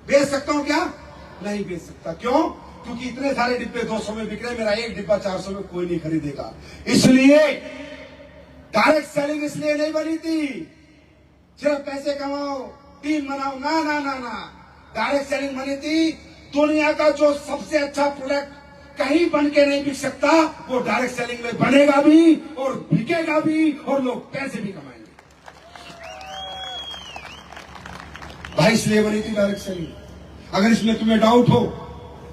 बेच सकता हूं क्या? नहीं बेच सकता। क्यों? क्योंकि इतने सारे डिब्बे 200 में बिक रहे, मेरा एक डिब्बा 400 में कोई नहीं खरीदेगा। इसलिए डायरेक्ट सेलिंग इसलिए नहीं बनी थी सिर्फ पैसे कमाओ, टीम बनाओ, ना ना ना ना। डायरेक्ट सेलिंग बनी थी दुनिया का जो सबसे अच्छा प्रोडक्ट कहीं बन के नहीं बिक सकता, वो डायरेक्ट सेलिंग में बनेगा भी और बिकेगा भी और लोग पैसे भी कमाएंगे। भाई इसलिए बनी थी डायरेक्ट सेलिंग। अगर इसमें तुम्हें डाउट हो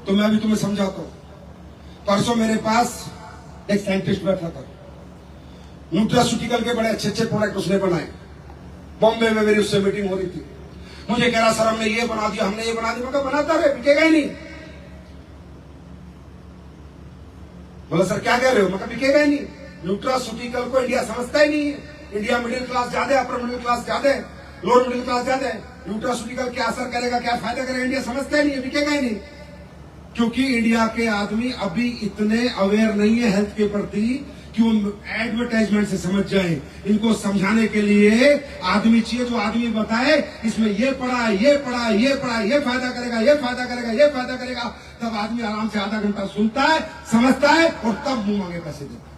तो मैं भी तुम्हें समझाता हूं। परसों मेरे पास एक साइंटिस्ट बैठा था, न्यूट्रास्यूटिकल के बड़े अच्छे अच्छे प्रोडक्ट उसने बनाए। बॉम्बे में मेरी उससे मीटिंग हो रही थी। मुझे कह रहा सर हमने ये बना दिया, हमने ये बना दिया। मैं कहा बनाता रहे, बिकेगा ही नहीं। बोला सर क्या कह रहे हो? मैं कहा बिकेगा ही नहीं। न्यूट्रास्यूटिकल को इंडिया समझता ही नहीं है। इंडिया मिडिल क्लास ज्यादा है, अपर मिडिल क्लास ज्यादा है, लोअर मिडिल क्लास ज्यादा है। न्यूट्रास्यूटिकल क्या असर करेगा, क्या फायदा करेगा, इंडिया समझता ही नहीं है, बिकेगा ही नहीं। क्योंकि इंडिया के आदमी अभी इतने अवेयर नहीं है हेल्थ के प्रति कि वो एडवर्टाइजमेंट से समझ जाए। इनको समझाने के लिए आदमी चाहिए जो आदमी बताए इसमें ये पड़ा है, ये पड़ा है, ये पड़ा है, ये फायदा करेगा, ये फायदा करेगा, ये फायदा करेगा। तब आदमी आराम से आधा घंटा सुनता है, समझता है और तब मुंह मांगे पैसे देता है।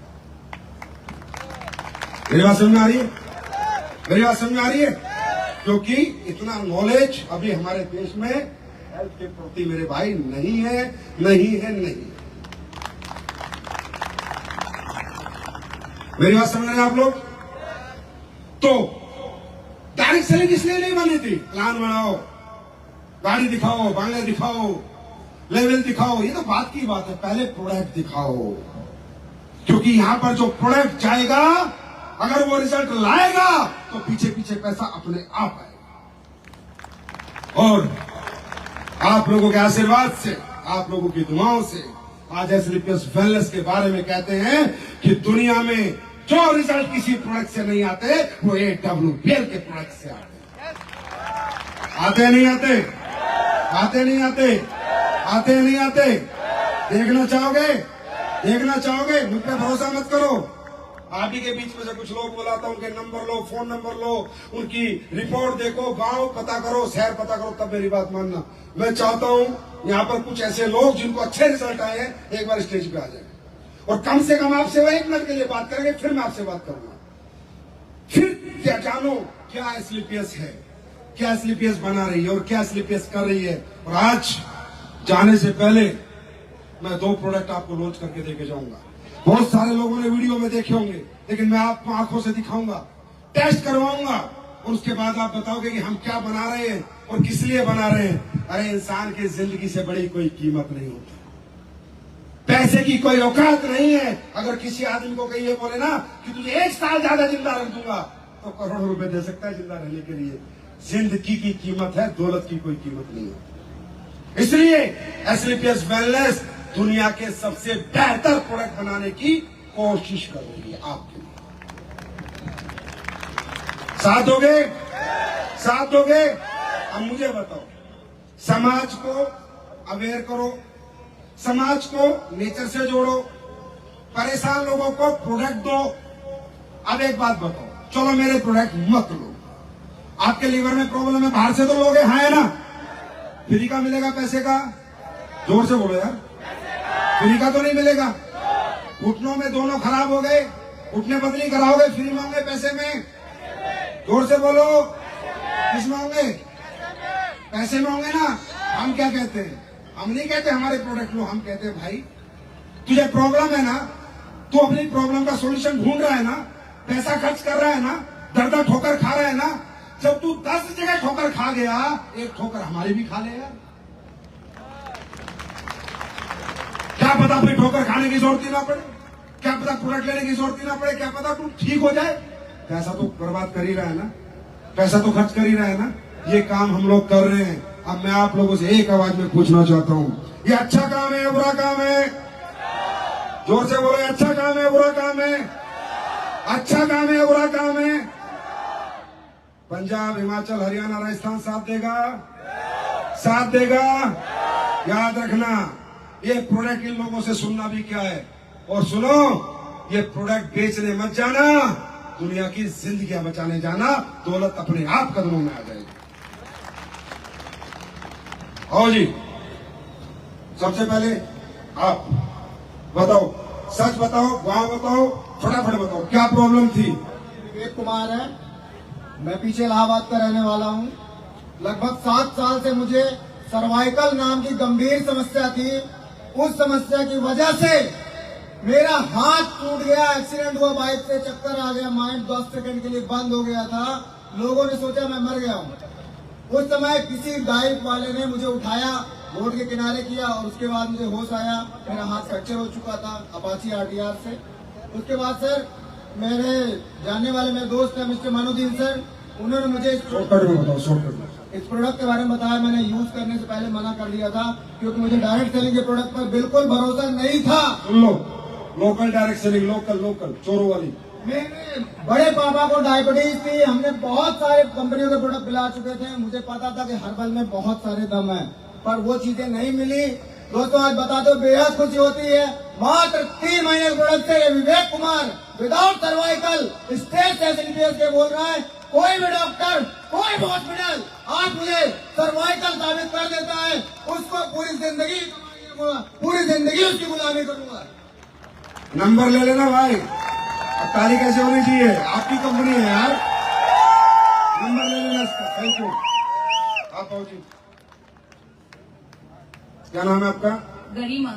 मेरी बात समझ में आ रही है? मेरी बात समझ में आ रही है? क्योंकि इतना नॉलेज अभी हमारे देश में हेल्थ के प्रति मेरे भाई नहीं है, नहीं है, नहीं। मेरी बात समझ रहे हैं आप लोग? तो डायरेक्ट सेलिंग इसलिए नहीं बनी थी। प्लान बनाओ, गाड़ी दिखाओ, बंगले दिखाओ, लेवल दिखाओ, ये तो बात की बात है। पहले प्रोडक्ट दिखाओ, क्योंकि यहां पर जो प्रोडक्ट जाएगा अगर वो रिजल्ट लाएगा तो पीछे पीछे पैसा अपने आप आएगा। और आप लोगों के आशीर्वाद से, आप लोगों की दुआओं से आज एसलीपीएस वेलनेस के बारे में कहते हैं कि दुनिया में जो रिजल्ट किसी प्रोडक्ट से नहीं आते वो AWPL के प्रोडक्ट से आते नहीं आते, आते नहीं आते, आते नहीं आते। देखना चाहोगे, देखना चाहोगे? मुझ पर भरोसा मत करो। आप ही के बीच में से कुछ लोग बुलाता, उनके नंबर लो, फोन नंबर लो, उनकी रिपोर्ट देखो, गांव पता करो, शहर पता करो, तब मेरी बात मानना। मैं चाहता हूं यहाँ पर कुछ ऐसे लोग जिनको अच्छे रिजल्ट आए हैं एक बार स्टेज पे आ जाए और कम से कम आपसे वो 1 मिनट के लिए बात करेंगे, फिर मैं आपसे बात करूंगा। फिर क्या जानो क्या एसलीपीएस है, क्या एसलीपीएस बना रही है और क्या एसलीपीएस कर रही है। और आज जाने से पहले मैं 2 प्रोडक्ट आपको लॉन्च करके देके जाऊंगा। बहुत सारे लोगों ने वीडियो में देखे होंगे, लेकिन मैं आपको आंखों से दिखाऊंगा, टेस्ट करवाऊंगा और उसके बाद आप बताओगे कि हम क्या बना रहे हैं और किस लिए बना रहे हैं। अरे इंसान की जिंदगी से बड़ी कोई कीमत नहीं होती, पैसे की कोई औकात नहीं है। अगर किसी आदमी को कहीं ये बोले ना कि तुझे 1 साल ज्यादा जिंदा रख दूंगा तो करोड़ों रुपए दे सकता है जिंदा रहने के लिए। जिंदगी की कीमत है, दौलत की कोई कीमत नहीं है। इसलिए एसलीपीएस वेलनेस दुनिया के सबसे बेहतर प्रोडक्ट बनाने की कोशिश कर रही है आपके लिए। साथ दोगे? साथ दोगे? अब मुझे बताओ, समाज को अवेयर करो, समाज को नेचर से जोड़ो, परेशान लोगों को प्रोडक्ट दो। अब एक बात बताओ, चलो मेरे प्रोडक्ट मत लो, आपके लीवर में प्रॉब्लम है, बाहर से तो लोगे, हाँ है ना? फ्री का मिलेगा पैसे का? जोर से बोलो यार, फ्री का तो नहीं मिलेगा। घुटनों में दोनों खराब हो गए, घुटने बदली कराओगे, फ्री मांगे पैसे में? जोर से बोलो, किस में होंगे? पैसे में होंगे ना। हम क्या कहते हैं? हम नहीं कहते हमारे प्रोडक्ट लो, हम कहते हैं भाई तुझे प्रॉब्लम है ना, तू अपनी प्रॉब्लम का सॉल्यूशन ढूंढ रहा है ना, पैसा खर्च कर रहा है ना, दर दर ठोकर खा रहा है ना, जब तू 10 जगह ठोकर खा गया, 1 ठोकर हमारी भी खा ले यार। क्या पता फिर ठोकर खाने की जरूरत ही ना पड़े, क्या पता प्रोडक्ट लेने की जरूरत ही ना पड़े, क्या पता तू ठीक हो जाए। पैसा तो बर्बाद कर ही रहा है ना, पैसा तो खर्च कर ही रहा है ना। ये काम हम लोग कर रहे हैं। अब मैं आप लोगों से एक आवाज में पूछना चाहता हूं, ये अच्छा काम है या बुरा काम है? जोर से बोलो, अच्छा काम है या बुरा काम है? अच्छा काम है या बुरा काम है? पंजाब, हिमाचल, हरियाणा, राजस्थान साथ देगा? साथ देगा? याद रखना, ये प्रोडक्ट इन लोगों से सुनना भी क्या है। और सुनो, ये प्रोडक्ट बेचने मत जाना, दुनिया की जिंदगियां बचाने जाना, दौलत अपने आप कदमों में आ जाएगी। आओ जी, सबसे पहले आप बताओ, सच बताओ, गांव बताओ, फटाफट बताओ, क्या प्रॉब्लम थी? विवेक कुमार है, मैं पीछे इलाहाबाद का रहने वाला हूँ। लगभग 7 साल से मुझे सर्वाइकल नाम की गंभीर समस्या थी। उस समस्या की वजह से मेरा हाथ टूट गया, एक्सीडेंट हुआ, बाइक से चक्कर आ गया, माइंड 10 सेकंड के लिए बंद हो गया था। लोगों ने सोचा मैं मर गया हूँ। उस समय किसी बाइक वाले ने मुझे उठाया, रोड के किनारे किया और उसके बाद मुझे होश आया। मेरा हाथ फ्रैक्चर हो चुका था अपाची आरटीआर से। उसके बाद सर मेरे जानने वाले मेरे दोस्त हैं मिस्टर मानुद्दीन सर, उन्होंने मुझे इस प्रोडक्ट के बारे में बताया। मैंने यूज करने से पहले मना कर दिया था क्योंकि मुझे डायरेक्ट सेलिंग के प्रोडक्ट पर बिल्कुल भरोसा नहीं था। लोकल डायरेक्ट सेलिंग, लोकल चोरों वाली। मेरे बड़े पापा को डायबिटीज थी, हमने बहुत सारे कंपनियों के प्रोडक्ट पिला चुके थे। मुझे पता था कि हर्बल में बहुत सारे दम है, पर वो चीजें नहीं मिली। दोस्तों आज बता दो बेहद खुशी होती है। मात्र 3 महीने के प्रोडक्ट से ये Vivek Kumar without cervical stage sensitive के बोल रहा है। कोई भी डॉक्टर, कोई भी हॉस्पिटल आज मुझे सर्वाइकल साबित कर देता है, उसको पूरी जिंदगी उसकी गुलामी करूंगा। नंबर ले लेना भाई, अब तारीख कैसे होनी चाहिए, आपकी कंपनी है यार। नंबर ले लेना इसका। Thank you. आप आओ जी, क्या नाम है आपका? गरिमा।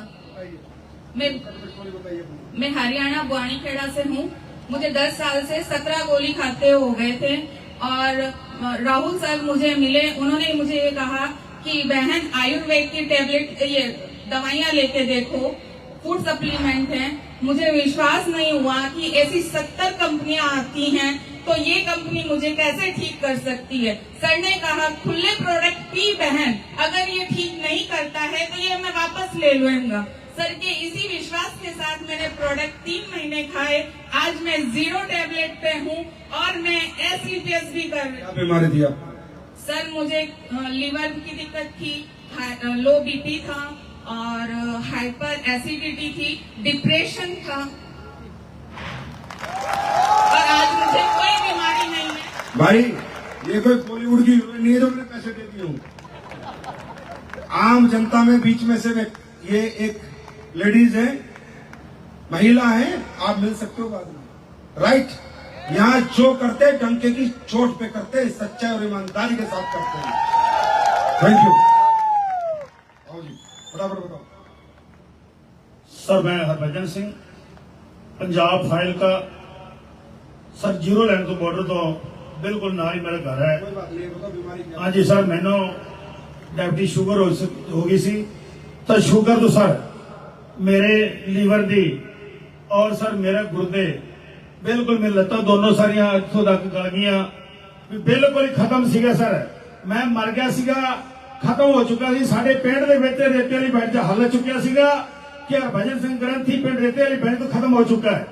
मैं हरियाणा बुआनीखेड़ा से हूँ। मुझे 10 साल से 17 गोली खाते हो गए थे और राहुल सर मुझे मिले। उन्होंने मुझे ये कहा कि बहन आयुर्वेद की टेबलेट, ये दवाइयाँ लेके देखो, फूड सप्लीमेंट है। मुझे विश्वास नहीं हुआ कि ऐसी 70 कंपनियां आती हैं तो ये कंपनी मुझे कैसे ठीक कर सकती है। सर ने कहा खुले प्रोडक्ट पी बहन, अगर ये ठीक नहीं करता है तो ये मैं वापस ले लूंगा। सर के इसी विश्वास के साथ मैंने प्रोडक्ट 3 महीने खाए। आज मैं 0 टेबलेट पे हूँ और मैं एसिडिटी भी कर रही हूँ। क्या बीमारी थी? सर मुझे लीवर की दिक्कत थी, लो बीपी था और हाइपर एसिडिटी थी, डिप्रेशन था और आज मुझे कोई बीमारी नहीं है। भाई ये कोई बॉलीवुड की हीरोइन नहीं है जो मैंने पैसे दे दिए हूँ। आम जनता में बीच में से ये एक लेडीज है, महिला है, आप मिल सकते हो बाद में, राइट। यहाँ जो करते हैं डंके की चोट पे करते हैं, सच्चाई और ईमानदारी के साथ करते हैं। Thank you. आओ जी, फटाफट बताओ। सर मैं हरभजन सिंह, पंजाब फाइल का। सर 0 लाइन तो बॉर्डर तो बिल्कुल ना ही मेरा घर है। कोई बात नहीं, बताओ बीमारी क्या है? हाँ जी सर, मैंने डायबिटीज शुगर हो गई सी, तो शुगर तो सर मेरे लीवर दी और सर मेरे गुर्दे बिल्कुल मिल लेता, दोनों सारिया इतों तक गल गई, बिल्कुल ही खत्म सीगा सर। मैं मर गया सीगा, खत्म हो चुका सी। साडे पिंड दे विच रेते वाली बेंच हल चुकिया सीगा कि हरभजन सिंह ग्रंथी पिंड रेते वाली बेंच तो खत्म हो चुका है।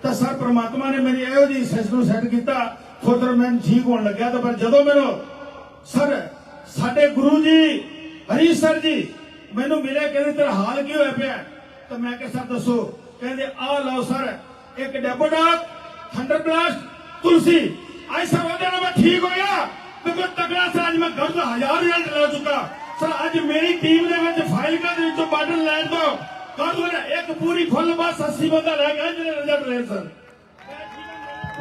तो सर परमात्मा ने मेरी एहो जी सिस्टम सैट किया, फिर मैं ठीक होने लग्या। तो पर जदों मैनू सर साडे गुरु जी हरी सर जी मैनू मिले, कहते तेरा हाल की होया पिया? तो मैं कहा सर दसो, कहते आ लो सर एक डेबोडॉक, थंडर ब्लास्ट, तुलसी। ऐसा वजह मैं ठीक हो गया, बिल्कुल तगड़ा सर। आज मैं घर 1000 रिजल्ट ला चुका सर। आज मेरी टीम ने फाइल का बाटल लैन तो कर दो एक पूरी फुल बस 80 बंदा रह गया जिन्हें रिजल्ट रहे सर।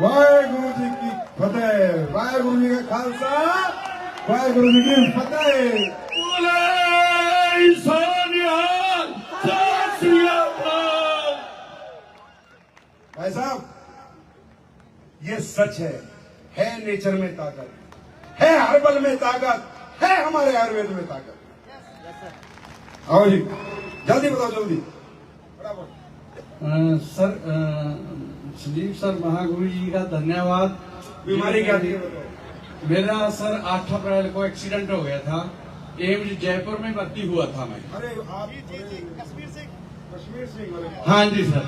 वाहेगुरु जी की फतेह, वाहेगुरु जी का खालसा, वाहेगुरु जी की फतेह। भाई साहब ये सच है नेचर में ताकत, है हर्बल में ताकत, है हमारे आयुर्वेद में ताकत। आओ जी, जल्दी बताओ, जल्दी फटाफट। सर संदीप सर महागुरु जी का धन्यवाद। बीमारी क्या थी बताओ? मेरा सर 8 अप्रैल को एक्सीडेंट हो गया था, एम्स जयपुर में भर्ती हुआ था मैं। अरे आप कश्मीर सिंह? हाँ जी सर।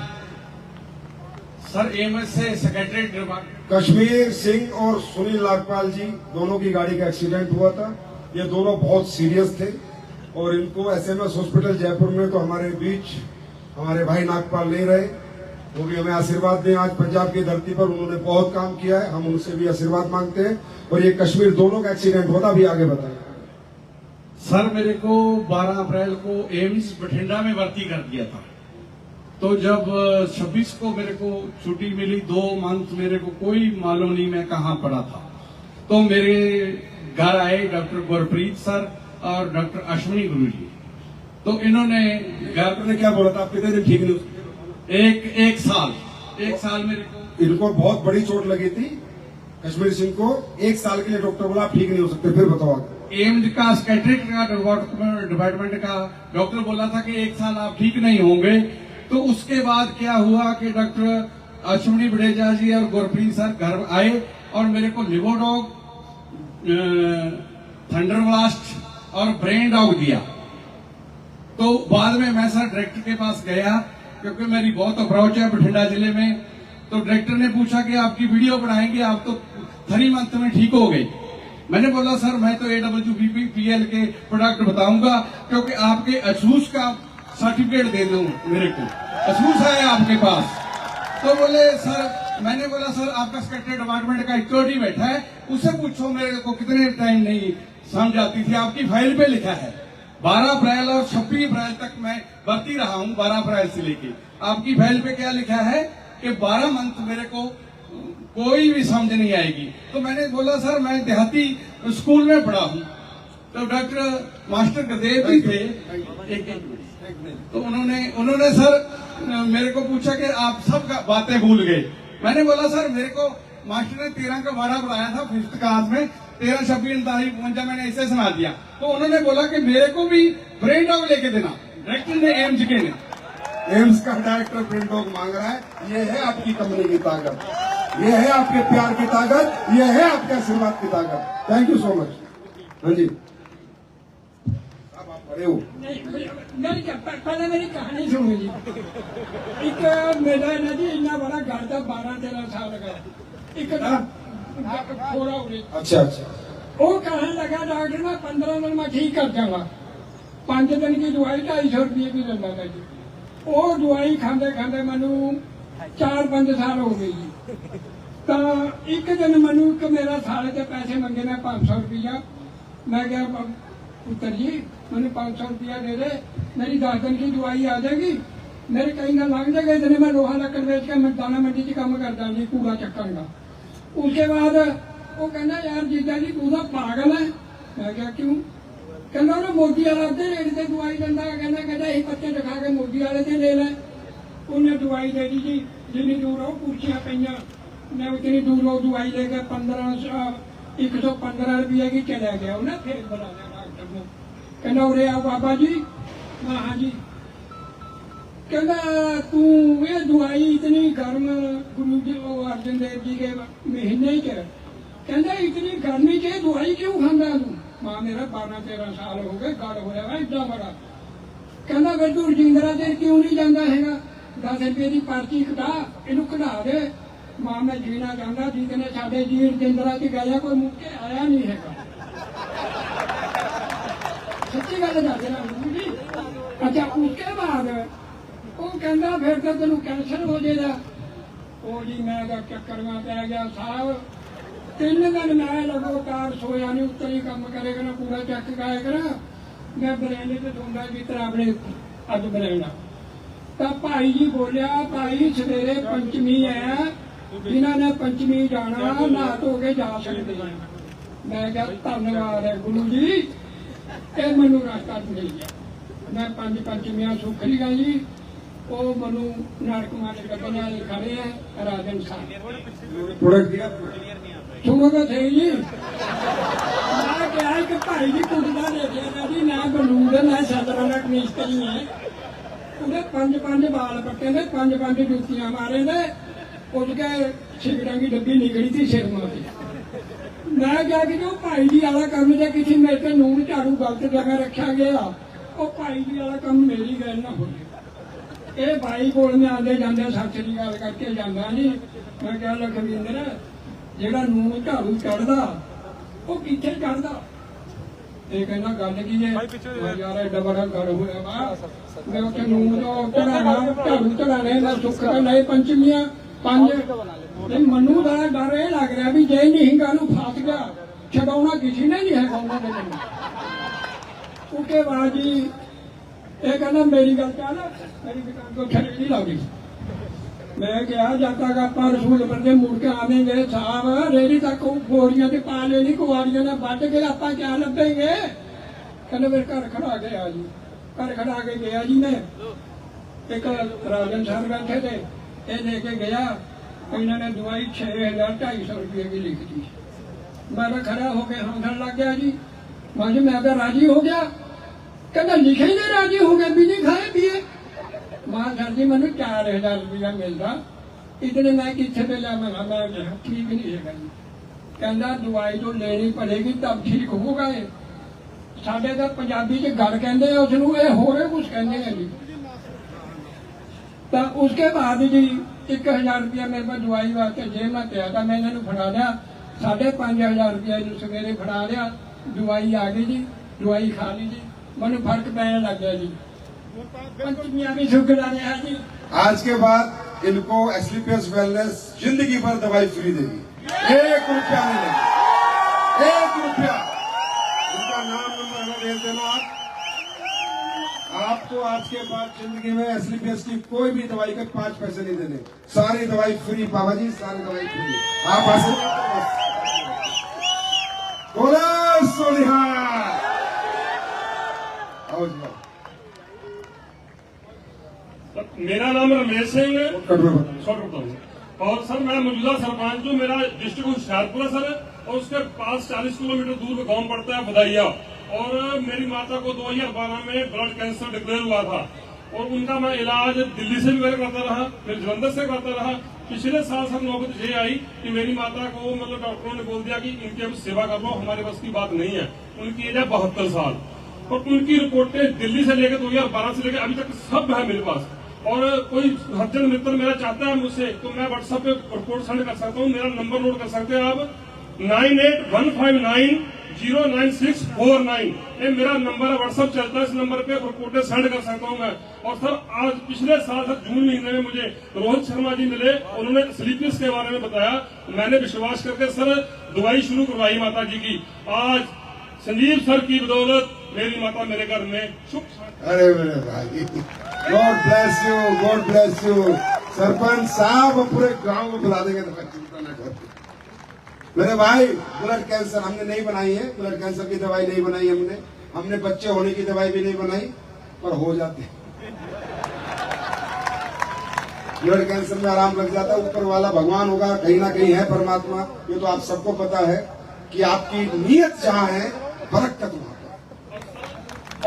सर एम्स से सेक्रेटरी डिपार्टमेंट। कश्मीर सिंह और सुनील नागपाल जी दोनों की गाड़ी का एक्सीडेंट हुआ था। ये दोनों बहुत सीरियस थे और इनको एसएमएस हॉस्पिटल जयपुर में तो हमारे बीच हमारे भाई नागपाल नहीं रहे, वो भी हमें आशीर्वाद दें। आज पंजाब की धरती पर उन्होंने बहुत काम किया है, हम उनसे भी आशीर्वाद मांगते हैं। और ये कश्मीर दोनों का एक्सीडेंट होता भी आगे बताएं। सर मेरे को 12 अप्रैल को एम्स बठिंडा में भर्ती कर दिया था। तो जब 26 को मेरे को छुट्टी मिली, 2 मंथ मेरे को कोई मालूम नहीं मैं कहाँ पड़ा था। तो मेरे घर आए डॉक्टर गुरप्रीत सर और डॉक्टर अश्विनी गुरु जी। तो इन्होंने डॉक्टर ने क्या बोला था, आप कितने दिन ठीक नहीं हो सकते? एक साल मेरे को, इनको बहुत बड़ी चोट लगी थी कश्मीर सिंह को, 1 साल के लिए डॉक्टर बोला आप ठीक नहीं हो सकते। फिर बताओ आगे। एम्स का स्कैट्रिक का डिपार्टमेंट का डॉक्टर बोला था कि 1 साल आप ठीक नहीं होंगे। तो उसके बाद क्या हुआ कि डॉक्टर अश्विनी बड़ेजा जी और गुरप्रीत सर घर आए और मेरे को लिवोडॉग, थंडर ब्लास्ट और ब्रेन डॉग दिया। तो बाद में मैं सर डायरेक्टर के पास गया, क्योंकि मेरी बहुत अप्रोच है बठिंडा जिले में। तो डायरेक्टर ने पूछा कि आपकी वीडियो बनाएंगे, आप तो 3 मंथ में ठीक हो गए। मैंने बोला सर मैं तो AWBPL के प्रोडक्ट बताऊंगा, क्योंकि आपके असूस का सर्टिफिकेट दे दो मेरे को, असूस है आपके पास। तो बोले सर, मैंने बोला सर आपका सेक्रेटरी डिपार्टमेंट का सिक्योरिटी बैठा है, उससे पूछो मेरे को कितने टाइम नहीं समझ आती थी। आपकी फाइल पे लिखा है 12 अप्रैल और 26 अप्रैल तक मैं भर्ती रहा हूँ, 12 अप्रैल से लेके। आपकी फाइल पे क्या लिखा है कि 12 मंथ मेरे को कोई भी समझ नहीं आएगी। तो मैंने बोला सर मैं देहाती स्कूल में पढ़ा हूँ। तो डॉक्टर मास्टर गदेव भी थे, तो उन्होंने सर मेरे को पूछा कि आप सब बातें भूल गए। मैंने बोला सर मेरे को मास्टर ने 13 का 12 पढ़ाया था 5th क्लास में, 13, 26, 49 मैंने ऐसे सुना दिया। तो उन्होंने बोला कि मेरे को भी ब्रेन डॉग लेके देना। डायरेक्टर ने एम्स के ने, एम्स का डायरेक्टर ब्रेन डॉग मांग रहा है। ये है आपकी कंपनी की ताकत, ये है आपके प्यार की ताकत, ये है आपके आशीर्वाद की ताकत। Thank you so much. हाँ जी, अब आप बड़े हो। पहले मेरी कहानी सुनो जी। एक मेरा ना जी इतना बड़ा घर था, 12-13 साल का। एक थोड़ा अच्छा, वो कहने लगा डॉक्टर मैं 15 दिन में ठीक कर जाऊंगा। 5 दिन की दवाई 250 रुपये की लेना था जी। वो दवाई खाते खाते मैनू 4-5 साल हो गई जी। तो एक दिन मैनू मेरा साले के पैसे मंगे ने 500 रुपया। मैं क्या पुत्र जी मैंने 500 रुपया दे दे, मेरी 10 दिन की दवाई आ जाएगी, मेरे कहीं ना लग जाएगा। इतने मैं लोहा लकड़ बेच के दाना मंडी च काम करता जी, कूड़ा चक्कर का। उसके बाद वो कहना यार जीजा जी तू तो पागल है। मैं क्या क्यों? कहना वो मोदी वाला अद्धे रेट से दवाई देता, कहना यही पत्ते दिखा के मोदी वाले से ले लें। उन्हें दवाई दे दी जी, जितनी दूर हो कुर्सियां पईयां, मैं उतनी दूर हो दवाई लेके 115 रुपये की चला गया। उन्हें फिर बुलाया डॉक्टर को, कहना उरे आओ बाबा जी। हाँ जी। कहना तू ये दवाई इतनी गर्म गुरु जी अर्जन देव जी के महीने ही कहना इतनी गर्मी के दवाई क्यों खांदा तू? मां मेरा 12-13 साल हो गए, गड़ होया इतना बड़ा। कहना फिर तू रजिंदरा देर क्यों नहीं जाता है? 10 रुपये की पर्ची कटा, इनू कढ़ा दे। मां मैं जीना चाहता, जितने साढ़े जी रजिंदरा से गया कोई मुक्के आया नहीं है। सच्ची गल दस रहा जी। अच्छा उसके बाद वो कहना फिर तो तेन कैंसर हो जाएगा। वो जी मैं चक्कर में पै गया साहब। 3 दिन मैं लगातार सोया नहीं, उत्तर ही काम करेगा ना, पूरा चेक कराएगा। मैं बरेले से सोंदा जितना अपने अज बरेला। तो भाई जी बोलिया भाई सवेरे पंचमी है, जिन्होंने पंचमी जाना नहा धो के जा सकते हैं। मैं क्या धन्यवाद है गुरु जी, ये मैनू रास्ता मिल गया। मैं 5 पंचमियां सुख ली गई जी। वो मनु नारकुमार कपड़े वाले खड़े हैं राजन साहब। प्रोडक्ट दिया सुनो तो सही जी। मैं क्या कि भाई जी कुड़ता देखिएगा जी, ना बलूद है ना सदर ना मिस्त्री है। उन्हें 5 बाल पट्टे ने, 5 जुतियां मारे ने। उसके सिगरेट की डब्बी निकली थी सिर में। मैं क्या कि जो भाई जी वाला काम जो किसी मेरे से नून झाड़ू गलत जगह रखा गया, वो भाई जी वाला काम मेरी गल ना हो। ये भाई को आते जाते सच की गल करके जाना जी। मैं क्या लखविंदर जेड़ा नून झाड़ू चढ़दा वो किथे चढ़दा? ये कहना गल की है यार एडा बड़ा गल होया वा। मैं उत्थे नून तो चढ़ाना झाड़ू चढ़ाने का सुख तो नहीं। पंचमियां 5 मनु का डर ये लग रहा भी जे निहिंगा नूं फस गया छड़ाउणा किसी ने नहीं है उन्होंने मैनूं। उसके बाद जी ये कहना मेरी गल चल, मेरी दुकान को छड़ी नहीं लगी। मैं क्या जब तक आप रसूल बंदे मुड़ के आवेंगे साहब, रेडी तक गोरियां से पा लेनी, कुआरियां ने बच के आप क्या लभेंगे? कहने फिर घर खड़ा गया जी, घर खड़ा के गया जी मैं, एक राजन साहब बैठे थे, ये लेके गया, इन्होंने दवाई 6,250 रुपये की लिख दी। मैं खड़ा होके हंसने लग गया जी, मैं मैं तो राजी हो गया, कहना लिखे ही नहीं राजी हो गया, बिनी खाए पिए। मां सर जी मैंने 4,000 रुपया मिलता, इतने मैं कितने पे लिया, मैं ठीक नहीं है जी, कहना दवाई तो लेनी पड़ेगी तब ठीक होगा। साढ़े तो पंजाबी च गल कहते हैं उसनू, ये होर कुछ कहते हैं जी। तो उसके बाद जी 1,000 रुपया मेरे को दवाई वास्ते जेब में पिया था, मैं इन्होंने फड़ा लिया, 5,500 रुपया सवेरे फड़ा लिया, दवाई आ गई जी, दवाई खा ली जी, मैंने फर्क पैने लग गया जी। पंचमियां भी शुक्राना है जी। आज के बाद इनको एस्लीपियस वेलनेस जिंदगी भर दवाई फ्री देगी, 1 रुपया नहीं देगी, 1 रुपया। इनका नाम नंबर भेज देना आपको आज के बाद जिंदगी में एस्लीपियस की कोई भी दवाई के 5 पैसे नहीं देने, सारी दवाई फ्री बाबा जी, सारी दवाई फ्री। आप बोले सोनिहा मेरा नाम रमेश सिंह और सर मैं मौजूदा सरपंच हूँ। मेरा डिस्ट्रिक्ट होशियारपुर है सर, और उसके पास 40 किलोमीटर दूर में गांव पड़ता है बदाइया। और मेरी माता को 2012 में ब्लड कैंसर डिक्लेयर हुआ था, और उनका मैं इलाज दिल्ली से भी करता रहा, फिर जलंधर से करता रहा। पिछले साल सर नौबत ये आई कि मेरी माता को मतलब डॉक्टरों ने बोल दिया कि इनकी हम सेवा कर लो, हमारे बस की बात नहीं है। उनकी एज है 72 साल, और उनकी रिपोर्टें दिल्ली से लेकर 2012 से लेकर अभी तक सब है मेरे पास। और कोई हरजन मित्र मेरा चाहता है मुझसे, तो मैं व्हाट्सएप पे रिपोर्ट सेंड कर सकता हूँ। मेरा नंबर नोट कर सकते हैं आप, 9815909649। ये मेरा नंबर है, व्हाट्सएप चलता है, इस नंबर पे रिपोर्टें सेंड कर सकता हूँ मैं। और सर आज पिछले साल सर जून महीने में मुझे रोहित शर्मा जी मिले, उन्होंने स्लीपियस के बारे में बताया, मैंने विश्वास करके सर दवाई शुरू करवाई माता जी की। आज संजीव सर की बदौलत मेरी माता मेरे घर में सुख। अरे मेरे भाई, God bless you, God bless you. Sarpanch साहब पूरे गांव में बुला देंगे, तो चिंता न कर मेरे भाई। ब्लड कैंसर हमने नहीं बनाई है, ब्लड कैंसर की दवाई नहीं बनाई हमने बच्चे होने की दवाई भी नहीं बनाई, पर हो जाते ब्लड कैंसर में आराम लग जाता है। ऊपर वाला भगवान होगा, कहीं ना कहीं है परमात्मा, ये तो आप सबको पता है कि आपकी नीयत जहाँ है बरकत वहां पर।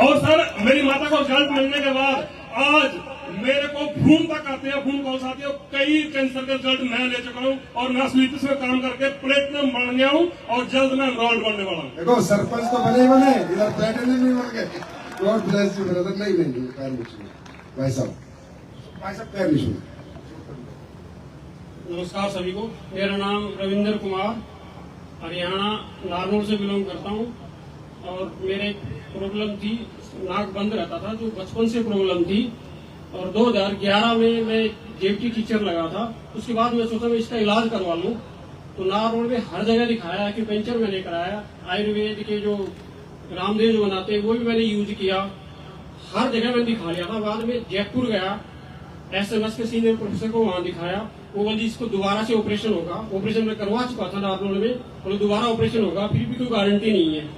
और सर मेरी माता को रिजल्ट मिलने के बाद आज मेरे को भूम तक आते हैं, भूम कौन सा आती है, कई कैंसर के रिजल्ट मैं ले चुका हूँ, और मैं स्लीपियस में काम करके प्लेटिनम बन गया हूँ, और जल्द मैं एनरोल्ड बनने वाला हूँ। देखो सरपंच तो बने इधर प्लेटिनम नहीं बन गए। God bless you brother. नहीं पैर नहीं छूना भाई साहब, पैर नहीं छूना। नमस्कार सभी को, मेरा नाम रविंदर कुमार, हरियाणा नारनौल से बिलोंग करता हूँ। और मेरे प्रॉब्लम थी, नाक बंद रहता था, जो बचपन से प्रॉब्लम थी। और 2011 में मैं जेपटी टीचर लगा था। उसके बाद मैं सोचा मैं इसका इलाज करवा लूँ, तो नारनौल में हर जगह दिखाया, एक्यूपेंचर मैंने कराया, आयुर्वेद के जो रामदेव जो बनाते हैं वो भी मैंने यूज किया, हर जगह मैंने दिखा लिया था। बाद में जयपुर गया, SMS के सीनियर प्रोफेसर को वहां दिखाया, वो बोली इसको दोबारा से ऑपरेशन होगा। ऑपरेशन में करवा चुका था नारनौल में, बोले दोबारा ऑपरेशन होगा, फिर भी कोई गारंटी नहीं है।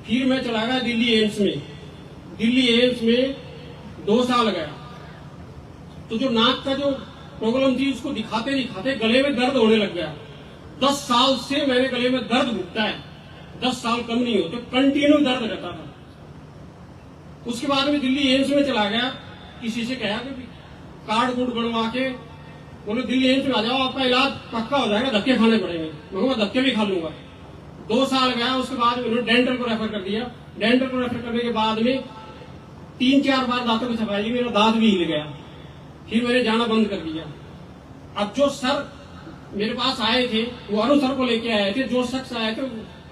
फिर मैं चला गया दिल्ली एम्स में। दिल्ली एम्स में 2 साल गया, तो जो नाक का जो प्रॉब्लम थी उसको दिखाते दिखाते गले में दर्द होने लग गया। 10 साल से मेरे गले में दर्द घुटता है, 10 साल कम नहीं हो, तो कंटिन्यू दर्द रहता था। उसके बाद में दिल्ली एम्स में चला गया, किसी से कहा कि कार्ड वुड बनवा के, बोले दिल्ली एम्स में आ जाओ, आपका इलाज पक्का हो जाएगा, धक्के खाने पड़ेंगे। मैं धक्के भी खा लूंगा। 2 साल गया, उसके बाद उन्होंने डेंटल को रेफर कर दिया। डेंटल को रेफर करने के बाद में 3-4 बार दांतों की सफाई, मेरा दांत भी हिल गया, फिर मैंने जाना बंद कर दिया। अब जो सर मेरे पास आए थे, वो अनु सर को लेके आए थे, जो शख्स आए थे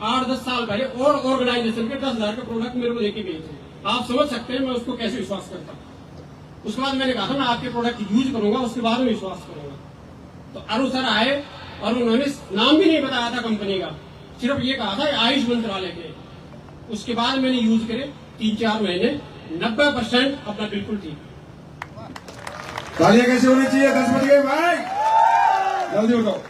8-10 साल पहले और ऑर्गेनाइजेशन के 10,000 का प्रोडक्ट मेरे को लेके गए थे। आप समझ सकते हैं मैं उसको कैसे विश्वास करता। उसके बाद मैंने कहा था मैं आपके प्रोडक्ट यूज करूंगा, उसके बाद में विश्वास करूंगा। तो अनु सर आए और उन्होंने नाम भी नहीं बताया था कंपनी का, सिर्फ ये कहा था आयुष मंत्रालय के। उसके बाद मैंने यूज करे 3-4 महीने, 90% अपना बिल्कुल ठीक। तालियां कैसे होनी चाहिए? 10 बज गए भाई, जल्दी उठो।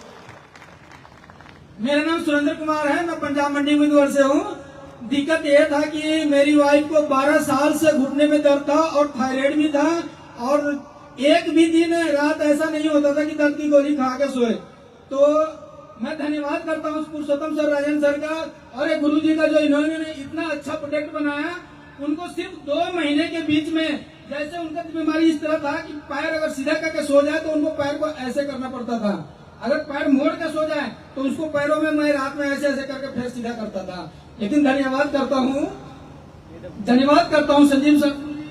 मेरा नाम सुरेंद्र कुमार है, मैं पंजाब मंडी उम्मीदवार से हूँ। दिक्कत ये था कि मेरी वाइफ को 12 साल से घुटने में दर्द था और थायराइड भी था, और एक भी दिन रात ऐसा नहीं होता था कि दर्द की गोली खा के सोए। तो मैं धन्यवाद करता हूँ पुरुषोत्तम सर, राजन सर का और गुरु जी का, जो इन्होंने इतना अच्छा प्रोडक्ट बनाया। उनको सिर्फ 2 महीने के बीच में, जैसे उनका बीमारी इस तरह था कि पैर अगर सीधा करके सो जाए तो उनको पैर को ऐसे करना पड़ता था, अगर पैर मोड़ के सो जाए तो उसको पैरों में मैं रात में ऐसे ऐसे करके फिर सीधा करता था। लेकिन धन्यवाद करता हूँ संजीव सर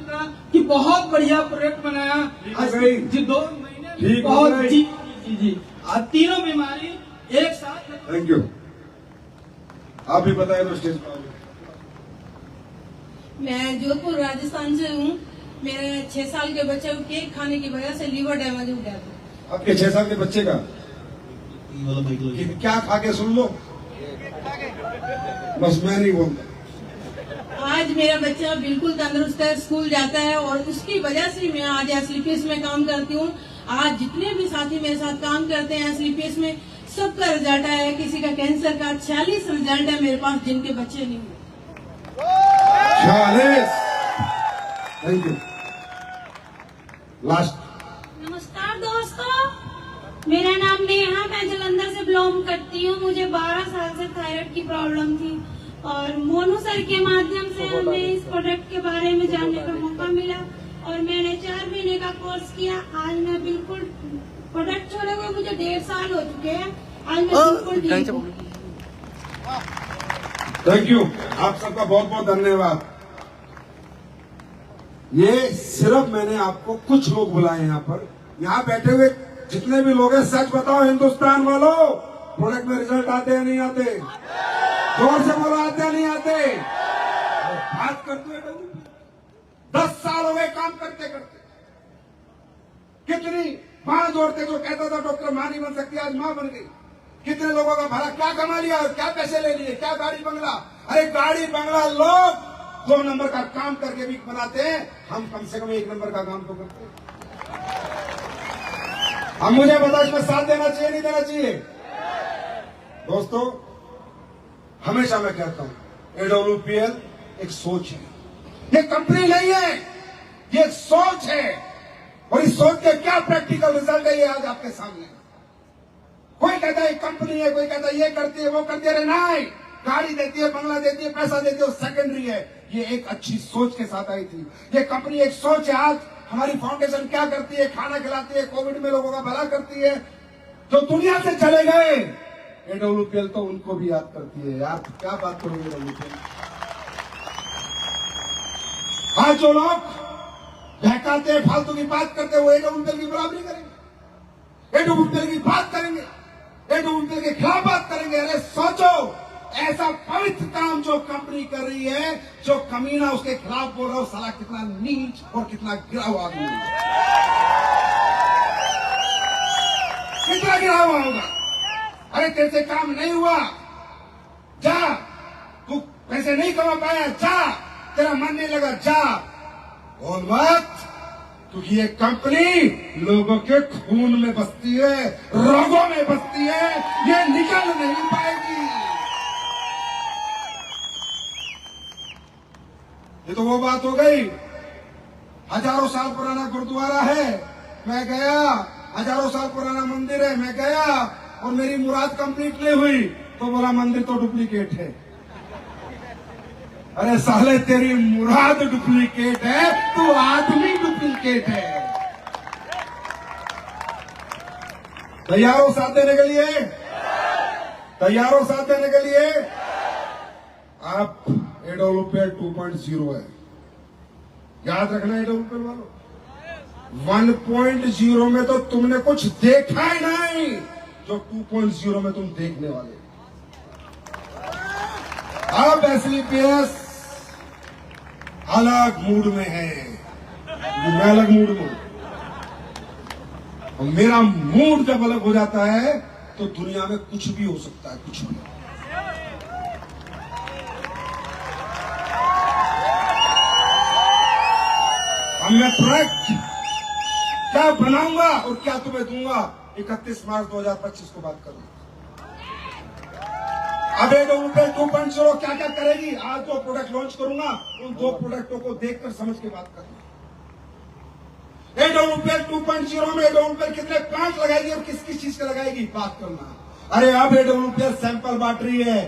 का कि बहुत बढ़िया प्रोडक्ट बनाया। आज जी 2 महीने में बहुत जी आज तीनों बीमारी एक साथ। Thank you. आप भी बताएं तो स्टेज पर। मैं जोधपुर राजस्थान से हूँ। मेरे 6 साल के बच्चे को केक खाने की वजह से लीवर डैमेज हो गया था। आपके 6 साल के बच्चे का क्या खा के सुन लो, बस मैं नहीं बोलता। आज मेरा बच्चा बिल्कुल तंदुरुस्त है, स्कूल जाता है, और उसकी वजह से मैं आज एसलीपीएस में काम करती हूँ। आज जितने भी साथी मेरे साथ काम करते हैं एसलीपीएस में, सबका रिजल्ट आया है। किसी का कैंसर का 46 रिजल्ट है मेरे पास, जिनके बच्चे नहीं हुए। 46। Thank you. लास्ट। नमस्कार दोस्तों, मेरा नाम नेहा, मैं जलंधर से बिलोंग करती हूँ। मुझे 12 साल से थायराइड की प्रॉब्लम थी और मोनू सर के माध्यम से हमें इस प्रोडक्ट के बारे में जानने का मौका मिला और मैंने 4 महीने का कोर्स किया। आज मैं बिल्कुल, प्रोडक्ट छोड़े हुए मुझे 1.5 साल हो चुके हैं। आज मैं बिल्कुल ठीक हूँ। Thank you. आप सबका बहुत बहुत धन्यवाद। ये सिर्फ मैंने आपको कुछ लोग बुलाए यहाँ पर। यहाँ बैठे हुए जितने भी लोग हैं, सच बताओ हिंदुस्तान वालों, प्रोडक्ट में रिजल्ट आते हैं नहीं आते? जोर से बोलो, आते हैं नहीं आते? बात करते हुए 10 साल हो गए काम करते करते। कितनी मां जोड़ते, जो कहता था डॉक्टर मां नहीं बन सकती, आज मां बन गई। कितने लोगों का भला क्या कमा लिया और क्या पैसे ले लिए, क्या गाड़ी बंगला। अरे गाड़ी बंगला लोग 2 नंबर का काम करके भी बनाते हैं, हम कम से कम 1 नंबर का काम तो करते हैं। अब मुझे बता, इसमें साथ देना चाहिए नहीं देना चाहिए? दोस्तों, हमेशा मैं कहता हूं AWPL एक सोच है, ये कंपनी नहीं है, ये एक सोच है। और इस सोच के क्या प्रैक्टिकल रिजल्ट है, ये आज आपके सामने। कोई कहता है कंपनी है, कोई कहता है ये करती है वो करती है। अरे नहीं, गाड़ी देती है, बंगला देती है, पैसा देती है, वो सेकेंडरी है। ये एक अच्छी सोच के साथ आई थी। ये कंपनी एक सोच है। आज हमारी फाउंडेशन क्या करती है? खाना खिलाती है, कोविड में लोगों का भला करती है। जो दुनिया से चले गए, AWPL तो उनको भी याद करती है। यार क्या बात करोगे AWPL? आज जो लोग बहकाते हैं, फालतू की बात करते हैं, वो AWPL की बराबरी करेंगे, AWPL की बात करेंगे, AWPL के खिलाफ बात करेंगे। अरे सोचो, ऐसा पवित्र काम जो कंपनी कर रही है, जो कमीना उसके खिलाफ बोल रहा हो, साला कितना नीच और कितना गिरा हुआ आदमी है। कितना गिरा हुआ होगा। अरे तेरे से काम नहीं हुआ, जा। तू पैसे नहीं कमा पाया, जा। तेरा मन नहीं लगा, जा। बोल मत, क्योंकि ये कंपनी लोगों के खून में बसती है, रोगों में बसती है, ये निकल नहीं पाएगी। ये तो वो बात हो गई। हजारों साल पुराना गुरुद्वारा है, मैं गया। हजारों साल पुराना मंदिर है, मैं गया, और मेरी मुराद कंप्लीट नहीं हुई तो बोला मंदिर तो डुप्लीकेट है। अरे साले, तेरी मुराद डुप्लीकेट है, तू आदमी डुप्लीकेट है। तैयार हो साथ देने के लिए? तैयार हो साथ देने के लिए? आप AWPL 2.0 है, याद रखना। AWPL वालों, 1.0 में तो तुमने कुछ देखा ही नहीं जो 2.0 में तुम देखने वाले। अब SLPS अलग मूड में है, मैं अलग मूड में हूं। और मेरा मूड जब अलग हो जाता है तो दुनिया में कुछ भी हो सकता है, कुछ भी। अब मैं प्रोडक्ट क्या बनाऊंगा और क्या तुम्हें दूंगा, 31 मार्च 2025 को बात करूंगा। अब AWPL 2.0 क्या क्या करेगी, आज 2 प्रोडक्ट लॉन्च करूंगा, उन 2 प्रोडक्टों को देखकर समझ के बात करना। AWPL 2.0 में AWPL कितने प्लांट लगाएगी और किस किस चीज का लगाएगी, बात करना। अरे अब AWPL सैंपल बांट रही है।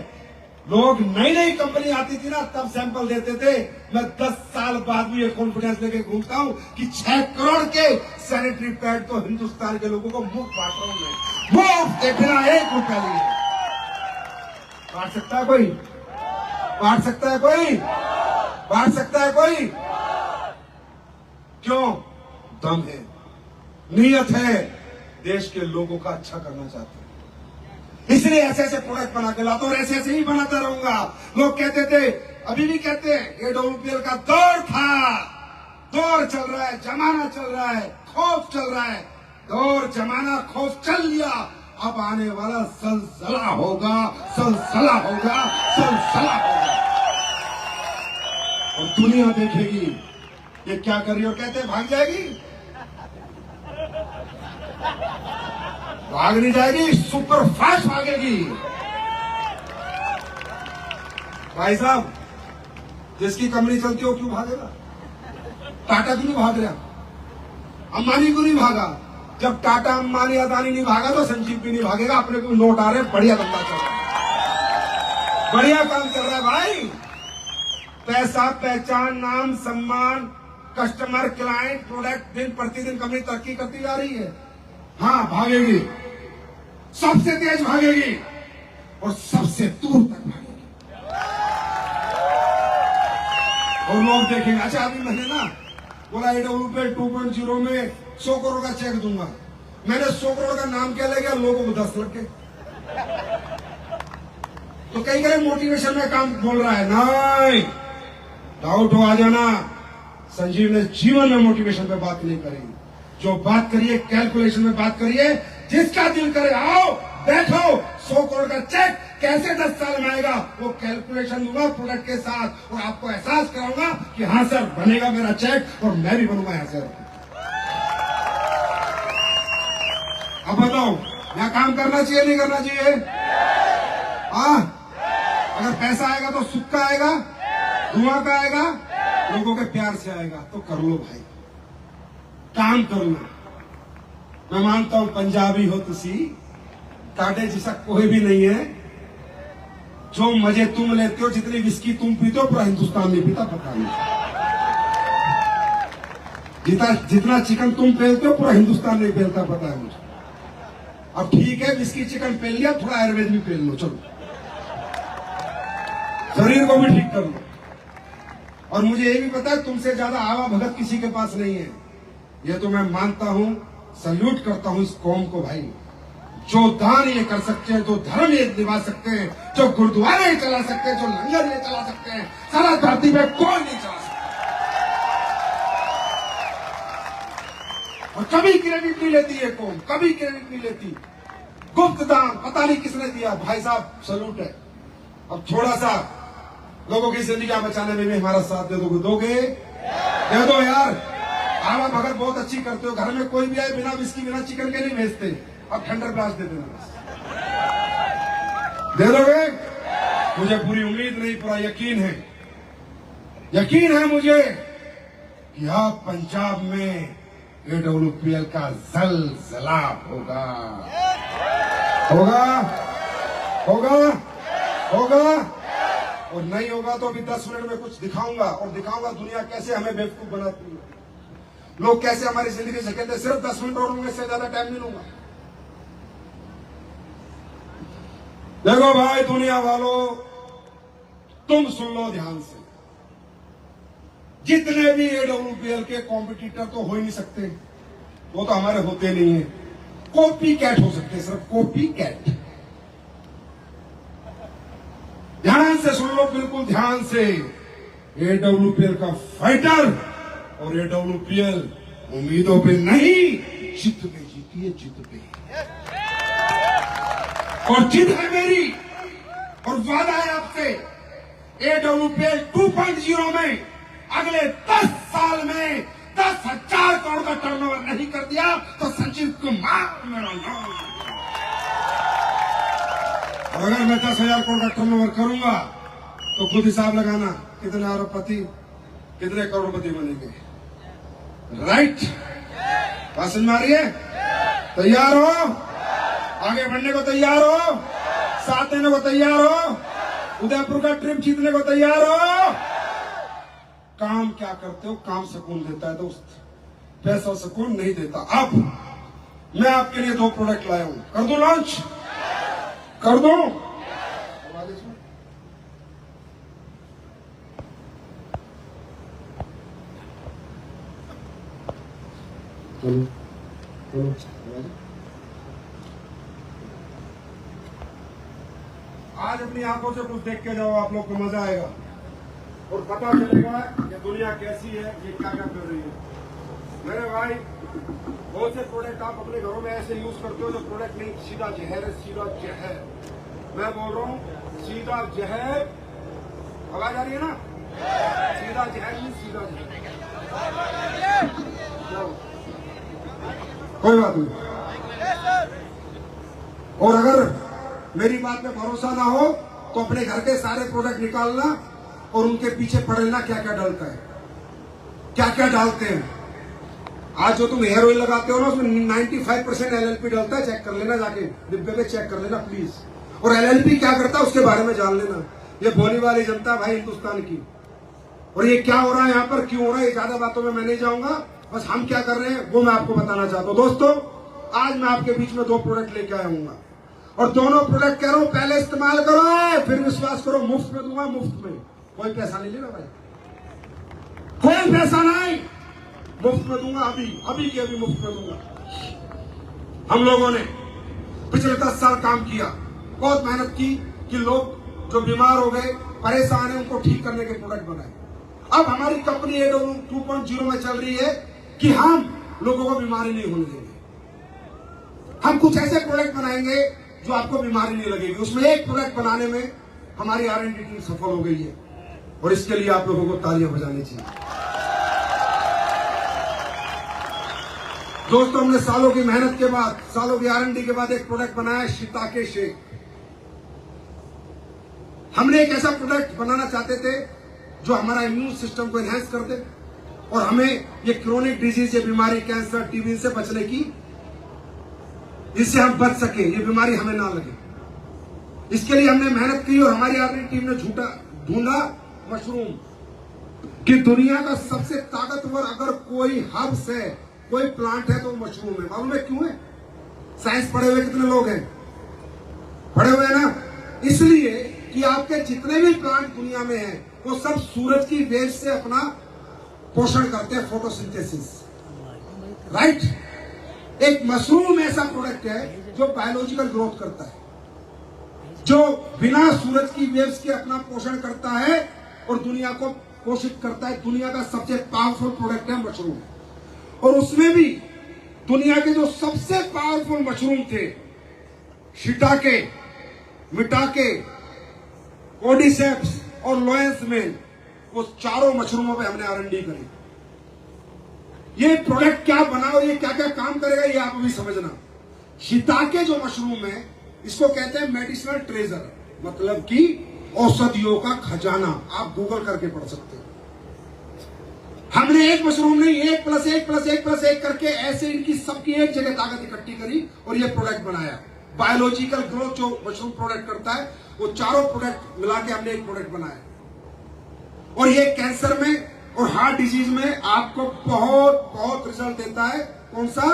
लोग नई नई कंपनी आती थी ना, तब सैंपल देते थे। मैं 10 साल बाद भी ये कॉन्फिडेंस लेके घूमता हूं कि 6 करोड़ के सैनिटरी पैड तो हिंदुस्तान के लोगों को मुफ्त बांट रहा हूं मैं, मुफ्त के बिना 1 रुपया लिए। बांट सकता है कोई? बांट सकता है कोई? बांट सकता है कोई? क्यों? दम है, नीयत है, देश के लोगों का अच्छा करना चाहते हैं, इसलिए ऐसे ऐसे प्रोडक्ट बना के लाता हूं और ऐसे ऐसे ही बनाता रहूंगा। लोग कहते थे, अभी भी कहते हैं, AWPL का दौर था, दौर चल रहा है, जमाना चल रहा है, खौफ चल रहा है। दौर जमाना खौफ चल लिया, अब आने वाला सलसला होगा, सलसला होगा, सलसला होगा। और दुनिया देखेगी ये क्या कर रही हो, कहते हैं भाग जाएगी, भाग नहीं जाएगी, सुपर फास्ट भागेगी। भाई साहब, जिसकी कंपनी चलती हो क्यों भागेगा? टाटा क्यों नहीं भाग रहा? अंबानी क्यों नहीं भागा? जब टाटा अंबानी अदानी नहीं भागा तो संजीव भी नहीं भागेगा। अपने को नोट आ रहे हैं, बढ़िया धंधा चल रहा है, बढ़िया काम चल रहा है भाई। पैसा, पहचान, नाम, सम्मान, कस्टमर, क्लाइंट, प्रोडक्ट, दिन प्रतिदिन कंपनी तरक्की करती जा रही है। हाँ, भागेगी, सबसे तेज भागेगी और सबसे दूर तक भागेगी। और लोग देखेंगे। अच्छा, अभी मैंने ना बोला AWPL 2.0 में 100 करोड़ का चेक दूंगा। मैंने 100 करोड़ का नाम क्या ले गया, लोगों को 10 लग गए। तो कई कई मोटिवेशन में काम बोल रहा है, नहीं डाउट हो आ जाना। संजीव ने जीवन में मोटिवेशन पे बात नहीं करी, जो बात करिए कैलकुलेशन में बात करिए। जिसका दिल करे आओ बैठो, 100 करोड़ का चेक कैसे 10 साल में आएगा, वो कैलकुलेशन दूंगा प्रोडक्ट के साथ और आपको एहसास कराऊंगा कि हाँ सर बनेगा मेरा चेक और मैं भी बनूंगा यहाँ से। अब बताओ, यहाँ काम करना चाहिए नहीं करना चाहिए? अगर पैसा आएगा तो सुख का आएगा, धुआं का आएगा, लोगों के प्यार से आएगा। तो कर लो भाई, काम कर लो। मैं मानता हूं पंजाबी हो तुसी, काटे जिसा कोई भी नहीं है। जो मजे तुम लेते हो, जितनी विस्की तुम पीते हो, पूरा हिंदुस्तान नहीं पीता, पता नहीं। जितना चिकन तुम पेलते हो, पूरा हिंदुस्तान नहीं पेलता, पता है मुझे। अब ठीक है, विस्की चिकन पेल लिया, थोड़ा आयुर्वेद भी पेल लो, चलो शरीर को भी ठीक कर लो। और मुझे ये भी पता है तुमसे ज्यादा आवा भगत किसी के पास नहीं है। ये तो मैं मानता हूं, सल्यूट करता हूं इस कौम को भाई, जो दान ये कर सकते हैं, जो धर्म ये निभा सकते हैं, जो गुरुद्वारे ये चला सकते हैं, जो लंगर ये चला सकते हैं, सारा धरती में कोई नहीं चला सकता। और कभी क्रेडिट नहीं लेती ये कौम, कभी क्रेडिट नहीं लेती। गुप्त दान पता नहीं किसने दिया, भाई साहब सल्यूट है। अब थोड़ा सा लोगों की जिंदगी बचाने में भी हमारा साथ दे दोगे? दे दो यार। आवा भगत बहुत अच्छी करते हो, घर में कोई भी आए बिना विस्की बिना चिकन के नहीं भेजते। अब ठंडर ग्लास दे देना, दे दोगे? मुझे पूरी उम्मीद नहीं, पूरा यकीन है मुझे कि अब पंजाब में AWPL का ज़लज़ला होगा, होगा, होगा, होगा। और नहीं होगा तो अभी 10 मिनट में कुछ दिखाऊंगा, और दिखाऊंगा दुनिया कैसे हमें बेवकूफ बनाती है, लोग कैसे हमारी जिंदगी से कहते हैं। सिर्फ 10 मिनट और लूंगा, इससे ज्यादा टाइम नहीं लूंगा। देखो भाई दुनिया वालों, तुम सुन लो ध्यान से, जितने भी AWPL के कॉम्पिटिटर तो हो ही नहीं सकते, वो तो हमारे होते नहीं है। कॉपी कैट हो सकते हैं, सिर्फ कॉपी कैट। ध्यान से सुन लो, बिल्कुल ध्यान से। AWPL का फाइटर और AWPL उम्मीदों पे नहीं, जित पे जीती है, जित पे। और जिद है मेरी, और वादा है आपसे, AWPL 2.0 में अगले 10 साल में 10,000 करोड़ का टर्नओवर नहीं कर दिया तो संजीव कुमार मेरा नाम। अगर मैं 10,000 कॉन्ट्रैक्ट टर्नओवर करूंगा तो खुद हिसाब लगाना कितने अरबपति कितने करोड़पति बनेंगे। राइट, बात समझ में आ रही है? तैयार हो? आगे बढ़ने को तैयार हो? साथ देने को तैयार हो? उदयपुर का ट्रिप जीतने को तैयार हो? काम क्या करते हो? काम सुकून देता है दोस्त, पैसा सुकून नहीं देता। अब मैं आपके लिए 2 प्रोडक्ट लाया हूं, कर दूं लॉन्च? कर दूं? आज अपनी आंखों से कुछ देख के जाओ, आप लोग को मजा आएगा और पता चलेगा कि दुनिया कैसी है, ये क्या क्या कर रही है। मेरे भाई, बहुत से प्रोडक्ट आप अपने घरों में ऐसे यूज करते हो जो प्रोडक्ट नहीं, सीधा जहर है, सीधा जहर। मैं बोल रहा हूँ सीधा जहर, आवाज आ रही है ना? सीधा जहर नहीं, सीधा जहर। कोई बात नहीं। और अगर मेरी बात में भरोसा ना हो तो अपने घर के सारे प्रोडक्ट निकालना और उनके पीछे पढ़ लेना क्या क्या डलता है, क्या क्या डालते हैं। आज जो तुम हेयर ऑयल लगाते हो ना, उसमें 95% LLP डलता है, चेक कर लेना, जाके डिब्बे पे चेक कर लेना प्लीज। और LLP क्या करता है उसके बारे में जान लेना। ये बोली वाली जनता भाई हिंदुस्तान की, और ये क्या हो रहा है यहाँ पर, क्यों हो रहा है, ये ज्यादा बातों में मैं नहीं जाऊंगा, बस हम क्या कर रहे हैं वो मैं आपको बताना चाहता हूँ। दोस्तों, आज मैं आपके बीच में 2 प्रोडक्ट लेके आया हूँ और दोनों प्रोडक्ट कह रहा हूँ पहले इस्तेमाल करो, फिर विश्वास करो। मुफ्त में दूंगा, मुफ्त में, कोई पैसा नहीं लेना भाई, कोई पैसा नहीं, मुफ्त में दूंगा। अभी के अभी मुफ्त में दूंगा। हम लोगों ने पिछले 10 साल काम किया, बहुत मेहनत की कि लोग जो बीमार हो गए, परेशान है, उनको ठीक करने के प्रोडक्ट बनाए। अब हमारी कंपनी 2.0 में चल रही है कि हम लोगों को बीमारी नहीं होने देंगे। हम कुछ ऐसे प्रोडक्ट बनाएंगे जो आपको बीमारी नहीं लगेगी। उसमें एक प्रोडक्ट बनाने में हमारी R&D टीम सफल हो गई है और इसके लिए आप लोगों को तालियां बजानी चाहिए। दोस्तों, हमने सालों की मेहनत के बाद, सालों की R&D के बाद एक प्रोडक्ट बनाया, शिताके शेक। हमने एक ऐसा प्रोडक्ट बनाना चाहते थे जो हमारा इम्यून सिस्टम को एनहांस कर दे और हमें ये क्रोनिक डिजीज, ये बीमारी, कैंसर, टीबी से बचने की, इससे हम बच सके, ये बीमारी हमें ना लगे। इसके लिए हमने मेहनत की और हमारी R&D टीम ने ढूंढा मशरूम कि दुनिया का सबसे ताकतवर अगर कोई हर्ब्स है, कोई प्लांट है तो मशरूम है। मालूम है क्यों है? साइंस पढ़े हुए कितने लोग हैं? पढ़े हुए हैं ना? इसलिए कि आपके जितने भी प्लांट दुनिया में हैं वो सब सूरज की वेव्स से अपना पोषण करते हैं, फोटोसिंथेसिस। राइट? एक मशरूम ऐसा प्रोडक्ट है जो बायोलॉजिकल ग्रोथ करता है, जो बिना सूरज की वेव्स के अपना पोषण करता है और दुनिया को पोषित करता है। दुनिया का सबसे पावरफुल प्रोडक्ट है मशरूम। और उसमें भी दुनिया के जो सबसे पावरफुल मशरूम थे, शिटाके, मिटाके, कोडिसेप्स और लोएंस मेन, वो चारों मशरूमों पे हमने R&D करी। ये प्रोडक्ट क्या बना और ये क्या क्या काम करेगा ये आप अभी समझना। शिताके जो मशरूम है, इसको कहते हैं मेडिसिनल ट्रेजर, मतलब कि औषधियों का खजाना। आप गूगल करके पढ़ सकते हो। हमने एक मशरूम नहीं, 1+1+1+1 करके ऐसे इनकी सबकी एक जगह ताकत इकट्ठी करी और ये प्रोडक्ट बनाया। बायोलॉजिकल ग्रोथ जो मशरूम प्रोडक्ट करता है, वो चारों प्रोडक्ट मिला के हमने एक प्रोडक्ट बनाया। और ये कैंसर में और हार्ट डिजीज में आपको बहुत बहुत रिजल्ट देता है। कौन सा?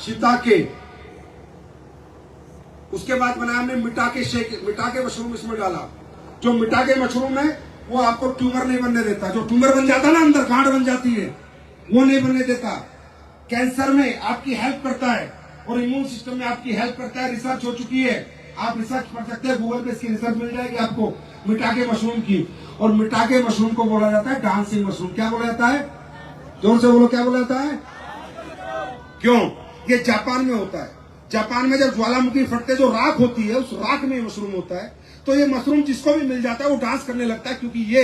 शिताके। उसके बाद बनाया हमने मिटाके शेक, मिटाके मशरूम इसमें डाला। जो मिटाके मशरूम है वो आपको ट्यूमर नहीं बनने देता। जो ट्यूमर बन जाता है ना, अंदर गांठ बन जाती है, वो नहीं बनने देता। कैंसर में आपकी हेल्प करता है और इम्यून सिस्टम में आपकी हेल्प करता है। रिसर्च हो चुकी है, आप रिसर्च पढ़ सकते हैं, गूगल पे इसकी रिसर्च मिल जाएगी आपको मिटाके मशरूम की। और मिटाके मशरूम को बोला जाता है डांसिंग मशरूम। क्या बोला जाता है? जोर से बोलो, क्या बोला जाता है? क्यों? ये जापान में होता है। जापान में जब ज्वालामुखी फटते जो राख होती है, उस राख में मशरूम होता है। तो ये मशरूम जिसको भी मिल जाता है वो डांस करने लगता है, क्योंकि ये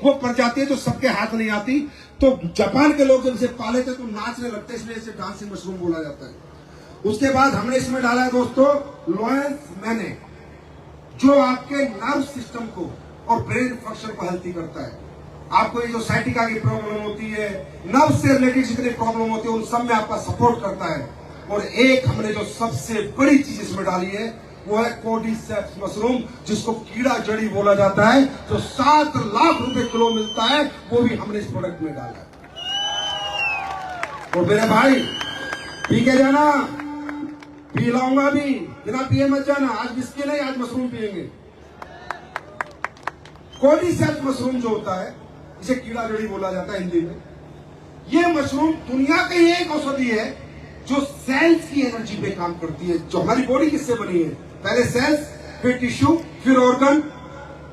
वो प्रजाति है जो सबके हाथ नहीं आती। तो जापान के लोग जब इसे पाले थे तो नाचने लगते, इसलिए इसे डांसिंग मशरूम बोला जाता है। उसके बाद हमने इसमें डाला है दोस्तों लोएंस मैने। जो आपके नर्व सिस्टम को और ब्रेन फंक्शन को हेल्थी करता है। आपको ये जो साइटिका की प्रॉब्लम होती है, नर्व से रिलेटेड जितनी प्रॉब्लम होती है, उन सब में आपका सपोर्ट करता है। और एक हमने जो सबसे बड़ी चीज इसमें डाली है वो है कोर्डिसेप्स मशरूम, जिसको कीड़ा जड़ी बोला जाता है, जो 7 लाख रुपए किलो मिलता है, वो भी हमने इस प्रोडक्ट में डाला है। और मेरे भाई पी के जाना, पी लाऊंगा भी, बिना पिए मत जाना। आज बिस्किट नहीं, आज मशरूम पिएंगे। कोर्डिसेप्स मशरूम जो होता है, इसे कीड़ा जड़ी बोला जाता है हिंदी में। ये मशरूम दुनिया की एक औषधि है जो सेल्स की एनर्जी पे काम करती है। जो हमारी बॉडी किससे बनी है? पहले सेल्स, फिर टिश्यू, फिर ऑर्गन,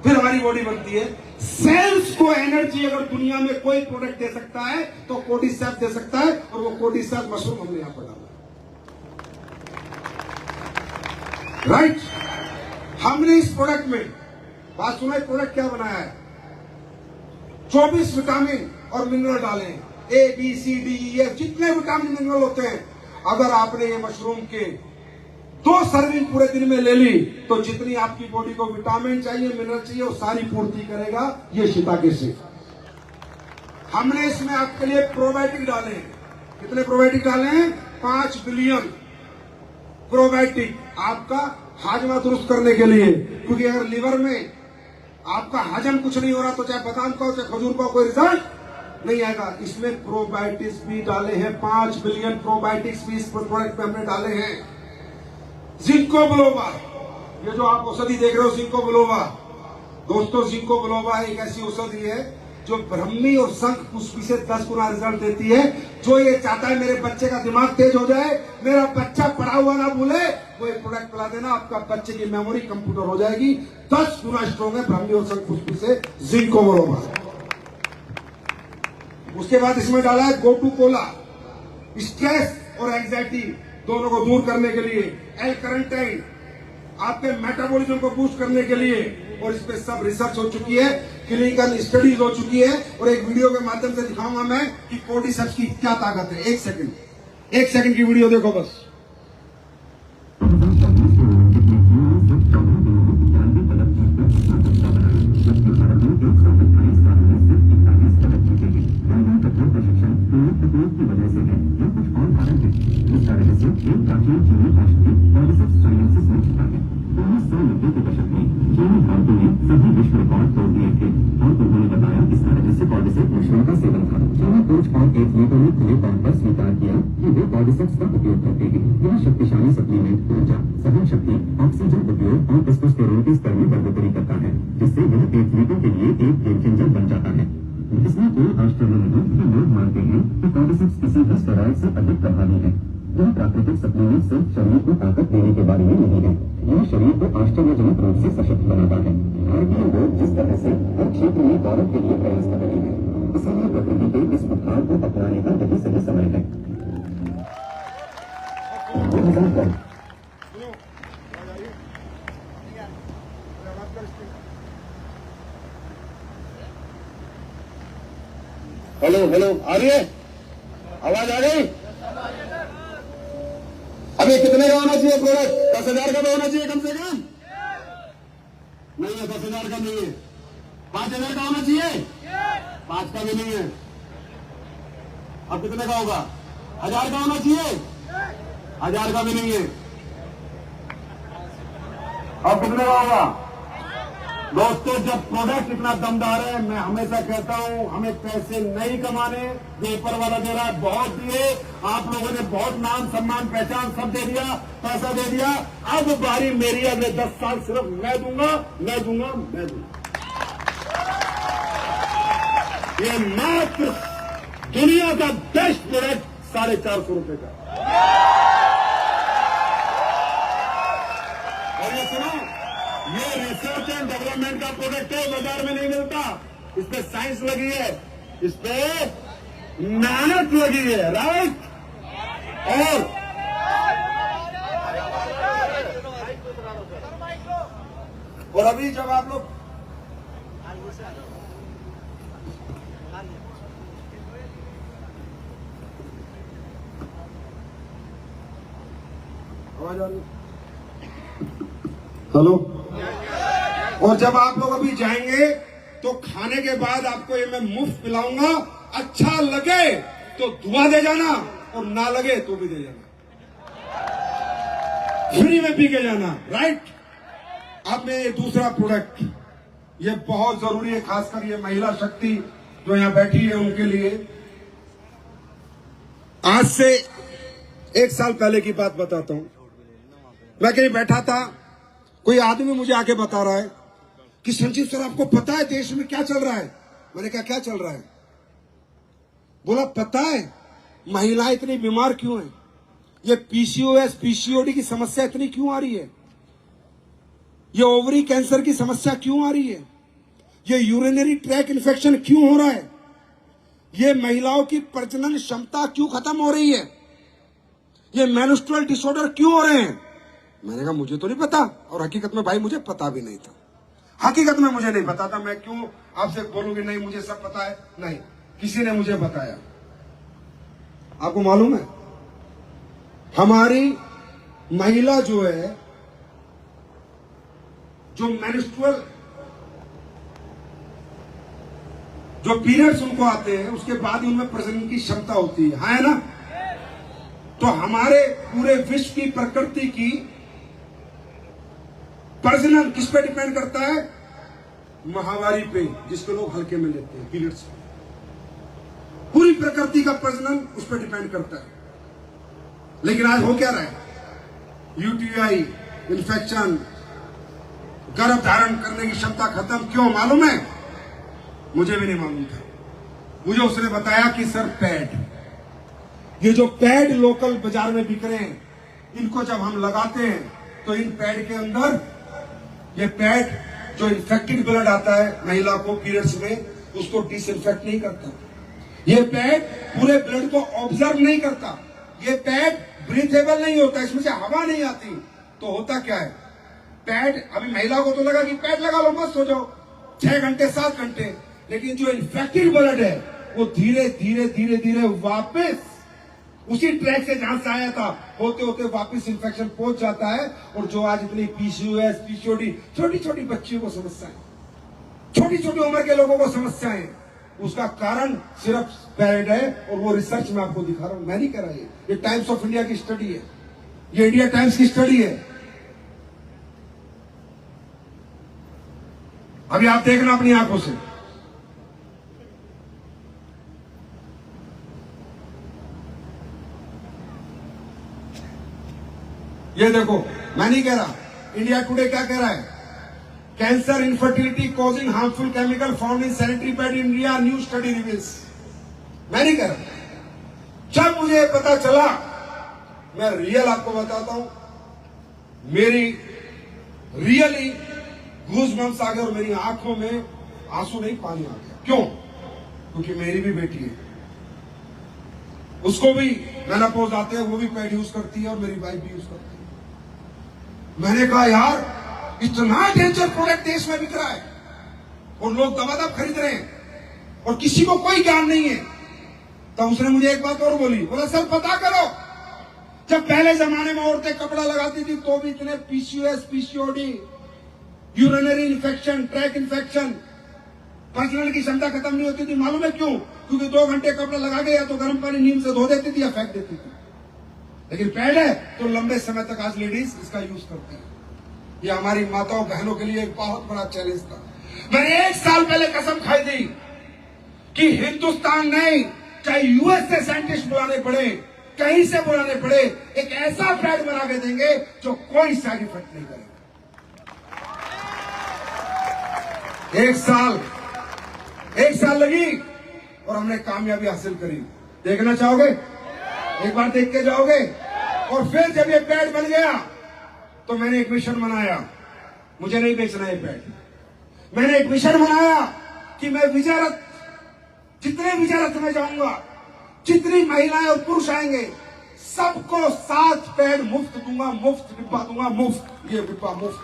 फिर हमारी बॉडी बनती है। सेल्स को एनर्जी अगर दुनिया में कोई प्रोडक्ट दे सकता है तो कोर्डिसेप्स दे सकता है, और वो कोर्डिसेप्स मशरूम हमने यहां पर डाला। राइट, हमने इस प्रोडक्ट में बात सुना, प्रोडक्ट क्या बनाया है? 24 विटामिन और मिनरल डाले हैं, A, B, C, D, E, F, जितने विटामिन मिनरल होते हैं। अगर आपने ये मशरूम के 2 सर्विंग पूरे दिन में ले ली तो जितनी आपकी बॉडी को विटामिन चाहिए, मिनरल चाहिए, वो सारी पूर्ति करेगा ये शिताके से। हमने इसमें आपके लिए प्रोबायोटिक डाले हैं। कितने प्रोबायोटिक डाले हैं? 5 बिलियन प्रोबायोटिक, आपका हाजमा दुरुस्त करने के लिए। क्योंकि अगर लिवर में आपका हजम कुछ नहीं हो रहा तो चाहे बादाम का हो चाहे खजूर का, कोई रिजल्ट नहीं आएगा। इसमें प्रोबायोटिक्स भी डाले हैं, 5 बिलियन प्रोबायोटिक्स भी इस प्रोडक्ट में हमने डाले हैं। जिंको बिलोबा, ये जो आप औषधि देख रहे हो जिंको बिलोबा, दोस्तों जिंको बिलोबा एक ऐसी औषधि है जो ब्रह्मी और शंख पुष्पी से 10 गुना रिजल्ट देती है। जो ये चाहता है मेरे बच्चे का दिमाग तेज हो जाए, मेरा बच्चा पढ़ा हुआ ना भूले, वो एक प्रोडक्ट पिला देना, आपका बच्चे की मेमोरी कंप्यूटर हो जाएगी। 10 गुना स्ट्रॉन्ग है ब्रह्मी और शंख पुष्पी से जिंको बिलोबा। उसके बाद इसमें डाला है गोटू कोला, स्ट्रेस और एंजाइटी दोनों को दूर करने के लिए, एल-कैरोटीन आपके मेटाबॉलिज्म को बूस्ट करने के लिए। और इस पे सब रिसर्च हो चुकी है, क्लिनिकल स्टडीज हो चुकी है, और एक वीडियो के माध्यम से दिखाऊंगा मैं कि कोर्डिसेप्स की क्या ताकत है। 1 सेकंड की वीडियो देखो बस। सभी विश्व रिकॉर्ड तोड़ दिए थे और उन्होंने बताया इस तरह से कॉर्डिसेप्स मशरूम का सेवन था। चीनी कोच और एथलीटों ने खुले तौर पर स्वीकार किया कि वे कॉर्डिसेप्स का उपयोग करते हैं। यह शक्तिशाली सप्लीमेंट ऊर्जा, सहन शक्ति, ऑक्सीजन उपयोग और टेस्टोस्टेरोन के स्तर में बढ़ोतरी करता है, जिससे यह एथलीटों के लिए एक गेम चेंजर बन जाता है। इसमें कोई आश्चर्य नहीं कि लोग मानते हैं कि कॉर्डिसेप्स किसी भी स्टेरॉइड से अधिक प्रभावी है। यह प्राकृतिक सप्लीमेंट सिर्फ शरीर को ताकत देने के बारे में नहीं है, यह शरीर को आश्चर्यजनक रूप से सशक्त बनाता है। भारतीय लोग जिस तरह से हर क्षेत्र में गौरव के लिए प्रयास कर रहे हैं, इसलिए प्रकृति के इस उपहार को अपनाने का यही सही समय है। 2010 हेलो आ रही है आवाज? आ गई? अभी कितने का होना चाहिए प्रोडक्ट? 10,000 का तो होना चाहिए कम से कम। नहीं है, 10,000 का नहीं है। 5,000 का होना चाहिए, 5 का भी नहीं है। अब कितने का होगा? 1,000 का होना चाहिए, 1,000 का भी नहीं है। अब कितने का होगा? दोस्तों, जब प्रोडक्ट इतना दमदार है, मैं हमेशा कहता हूं हमें पैसे नहीं कमाने, ये ऊपर वाला दे रहा है, बहुत दिए आप लोगों ने, बहुत नाम सम्मान पहचान सब दे दिया, पैसा दे दिया। अब बारी मेरी, अगले 10 साल सिर्फ मैं दूंगा। ये मात्र दुनिया का बेस्ट प्रोडक्ट 450 रुपए का। और ये सुनो, ये रिसर्च एंड डेवलपमेंट का प्रोडक्ट है, बाजार में नहीं मिलता। इस पे साइंस लगी है, इस पे मेहनत लगी है, राइट? और अभी जब आप लोग आवाज आ रही है? हेलो, और जब आप लोग अभी जाएंगे तो खाने के बाद आपको ये मैं मुफ्त पिलाऊंगा। अच्छा लगे तो दुआ दे जाना और ना लगे तो भी दे जाना, फ्री में पी के जाना, राइट। अब में ये दूसरा प्रोडक्ट, ये बहुत जरूरी है, खासकर ये महिला शक्ति जो यहां बैठी है उनके लिए। आज से 1 साल पहले की बात बताता हूं। मैं कहीं बैठा था, कोई आदमी मुझे आके बता रहा है कि संजीव सर आपको पता है देश में क्या चल रहा है? मैंने कहा क्या चल रहा है? बोला पता है महिलाएं इतनी बीमार क्यों हैं? ये पीसीओएस पीसीओडी की समस्या इतनी क्यों आ रही है? ये ओवरी कैंसर की समस्या क्यों आ रही है? ये यूरिनरी ट्रैक इन्फेक्शन क्यों हो रहा है? ये महिलाओं की प्रजनन क्षमता क्यों खत्म हो रही है? ये मेंस्ट्रुअल डिसऑर्डर क्यों हो रहे हैं? मैंने कहा मुझे तो नहीं पता, और हकीकत में भाई मुझे पता भी नहीं था। हकीकत में मुझे नहीं पता था। मैं क्यों आपसे बोलूंगी नहीं मुझे सब पता है? नहीं, किसी ने मुझे बताया। आपको मालूम है हमारी महिला जो है, जो मेंस्ट्रुअल जो पीरियड्स उनको आते हैं उसके बाद ही उनमें प्रजनन की क्षमता होती है ना? तो हमारे पूरे विश्व की प्रकृति की प्रजनन किस पे डिपेंड करता है? महावारी पे, जिसको लोग हल्के में लेते हैं, पीरियड्स। पूरी प्रकृति का प्रजनन उस पर डिपेंड करता है। लेकिन आज हो क्या रहा है? यूटीआई इन्फेक्शन, गर्भ धारण करने की क्षमता खत्म। क्यों मालूम है? मुझे भी नहीं मालूम था। मुझे उसने बताया कि सर पैड, ये जो पैड लोकल बाजार में बिक रहे हैं, इनको जब हम लगाते हैं तो इन पैड के अंदर ये पैड जो इन्फेक्टेड ब्लड आता है महिला को पीरियड्स में, उसको डिसइंफेक्ट नहीं करता। ये पैड पूरे ब्लड को ऑब्जर्व नहीं करता। ये पैड ब्रीथेबल नहीं होता, इसमें से हवा नहीं आती। तो होता क्या है? पैड, अभी महिला को तो लगा कि पैड लगा लो मस्त हो जाओ 6 घंटे 7 घंटे, लेकिन जो इन्फेक्टेड ब्लड है वो धीरे धीरे धीरे धीरे वापस उसी ट्रैक से जहां से आया था होते होते वापस इन्फेक्शन पहुंच जाता है। और जो आज इतनी पीसीओएस पीसीओडी, छोटी छोटी बच्चियों को समस्याएं, छोटी छोटी उम्र के लोगों को समस्याएं, उसका कारण सिर्फ पैड है। और वो रिसर्च में आपको दिखा रहा हूं, मैं नहीं कह रहा, ये टाइम्स ऑफ इंडिया की स्टडी है, ये इंडिया टाइम्स की स्टडी है। अभी आप देखना अपनी आंखों से। ये देखो, मैं नहीं कह रहा, इंडिया टुडे क्या कह रहा है? Cancer infertility causing harmful chemical found in sanitary pad in India, new study reveals. मैं नहीं कह रहा। जब मुझे पता चला, मैं रियल आपको बताता हूं, मेरी रियली गूज़बम्प्स आ गए और मेरी आंखों में आंसू नहीं पानी आ गया। क्यों? क्योंकि मेरी भी बेटी है, उसको भी मेनोपॉज आते हैं, वो भी पैड यूज करती है और मेरी वाइफ भी यूज करती है। मैंने कहा यार इतना डेंजर प्रोडक्ट देश में बिक रहा है और लोग दबादब खरीद रहे हैं और किसी को कोई ज्ञान नहीं है। तो उसने मुझे एक बात और बोली, बोला सर पता करो, जब पहले जमाने में औरतें कपड़ा लगाती थी तो भी इतने PCOS PCOD, urinary infection, track infection, प्रजनन की क्षमता खत्म नहीं होती थी। मालूम है क्यों? क्योंकि 2 घंटे कपड़ा लगा के या तो गर्म पानी नीम से धो देती थी या फेंक देती थी। लेकिन पैड है तो लंबे समय तक आज लेडीज इसका यूज करती है। ये हमारी माताओं बहनों के लिए एक बहुत बड़ा चैलेंज था। मैंने 1 साल पहले कसम खाई थी कि हिंदुस्तान नहीं, चाहे यूएस से साइंटिस्ट बुलाने पड़े, कहीं से बुलाने पड़े, एक ऐसा पैड बना के देंगे जो कोई साइड इफेक्ट नहीं करेगा। 1 साल लगी और हमने कामयाबी हासिल करी। देखना चाहोगे? एक बार देख के जाओगे। और फिर जब ये पैड बन गया तो मैंने एक मिशन बनाया, मुझे नहीं बेचना ये पैड। मैंने एक मिशन बनाया कि मैं विजयरथ, जितने विजयरथ में जाऊंगा, जितनी महिलाएं और पुरुष आएंगे, सबको 7 पैड मुफ्त दूंगा, मुफ्त डिब्बा दूंगा, मुफ्त। ये डिब्बा मुफ्त,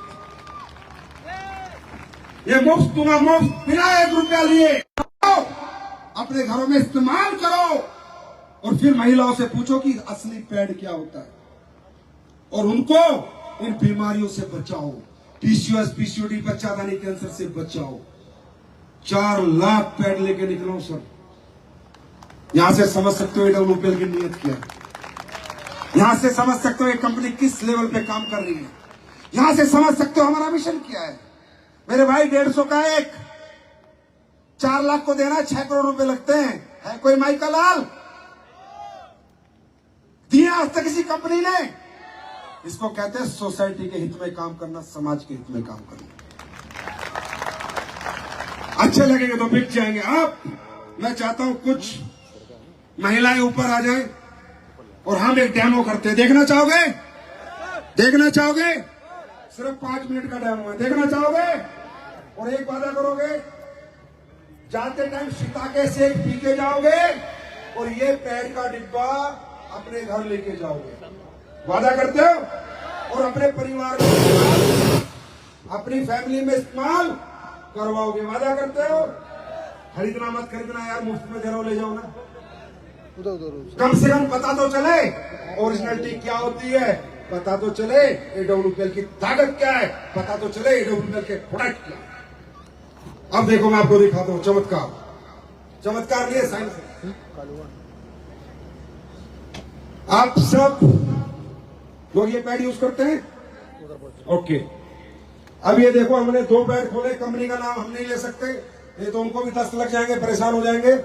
ये मुफ्त दूंगा, मुफ्त, बिना 1 रुपया लिए। अपने घरों में इस्तेमाल करो और फिर महिलाओं से पूछो कि असली पैड क्या होता है और उनको इन बीमारियों से बचाओ। PCOS PCOD बच्चादानी कैंसर से बचाओ। 4 लाख पैड लेके निकला हूं सर। यहां से समझ सकते हो AWPL की नीयत क्या है। यहां से समझ सकते हो ये कंपनी किस लेवल पे काम कर रही है। यहां से समझ सकते हो हमारा मिशन क्या है। मेरे भाई 150 का एक 4 लाख को देना 6 करोड़ रुपए लगते हैं। है कोई माई का लाल दिया आज तक किसी कंपनी ने? इसको कहते हैं सोसाइटी के हित में काम करना, समाज के हित में काम करना। अच्छे लगेंगे तो बिक जाएंगे। अब मैं चाहता हूं कुछ महिलाएं ऊपर आ जाएं और हम एक डेमो करते हैं। देखना चाहोगे? देखना चाहोगे? सिर्फ 5 मिनट का डेमो है। देखना चाहोगे? और एक वादा करोगे, जाते टाइम सीता से पी के जाओगे और ये पैड का डिब्बा अपने घर लेके जाओगे। वादा करते हो? और अपने परिवार में, अपनी फैमिली में इस्तेमाल करवाओगे। वादा करते हो? खरीदना मत खरीदना यार, मुफ्त में दे रहा हूं, ले जाओ ना। कम से कम पता तो चले ओरिजिनलिटी क्या होती है, पता तो चले AWPL की ताकत क्या है, पता तो चले AWPL के प्रोडक्ट क्या है। अब देखो मैं आपको दिखाता हूं चमत्कार। चमत्कार नहीं है, साइंस है। आप सब लोग ये पैड यूज करते हैं? ओके। अब ये देखो, हमने 2 पैड खोले। कंपनी का नाम हम नहीं ले सकते, ये तो उनको भी 10 लग जाएंगे, परेशान हो जाएंगे।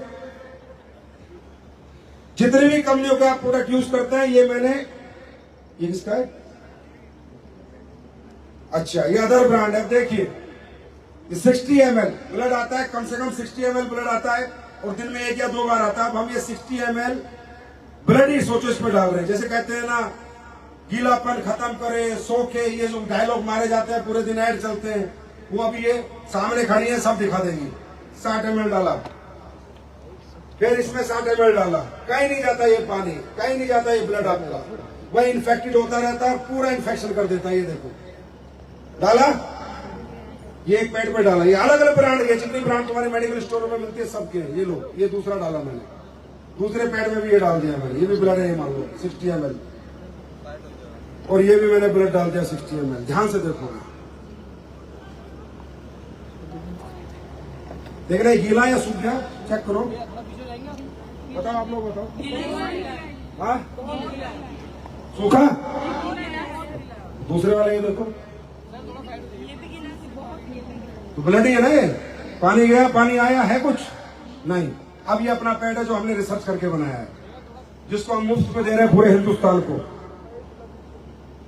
जितनी भी कंपनियों के आप प्रोडक्ट यूज करते हैं, ये मैंने, ये किसका है? अच्छा, ये अदर ब्रांड है। देखिए 60 ml ब्लड आता है, कम से कम 60 ml ब्लड आता है और दिन में 1 या 2 बार आता है। अब हम ये 60 ml ब्लड ही सोचो इसमें डाल रहे हैं। जैसे कहते हैं ना, गीलापन खत्म करे, सोखे, ये जो डायलॉग मारे जाते हैं, पूरे दिन ऐड चलते हैं, वो अभी ये सामने खड़ी है, सब दिखा देंगी। 60 ml डाला, फिर इसमें 60 ml डाला, कहीं नहीं जाता ये पानी, कहीं नहीं जाता ये ब्लड आपका, वही इन्फेक्टेड होता रहता है, पूरा इन्फेक्शन कर देता है। ये देखो डाला, ये एक पैड पे डाला। ये अलग अलग ब्रांड है, जितनी ब्रांड तुम्हारे मेडिकल स्टोरों में मिलती है सबके। ये लो, ये दूसरा डाला मैंने, दूसरे पैड में भी ये डाल दिया मैंने। ये भी ब्लड है, ये मान लो 60 ml, और ये भी मैंने ब्लड डाल दिया 60 ml। ध्यान से देखो, देख रहे गीला या सूख गया, चेक करो, बताओ आप लोग बताओ। हाँ सूखा, दूसरे वाले ये देखो तो ब्लड ही है ना, ये पानी गया पानी आया है कुछ नहीं। अब ये अपना पैड है जो हमने रिसर्च करके बनाया है, जिसको हम मुफ्त में दे रहे हैं पूरे हिंदुस्तान को,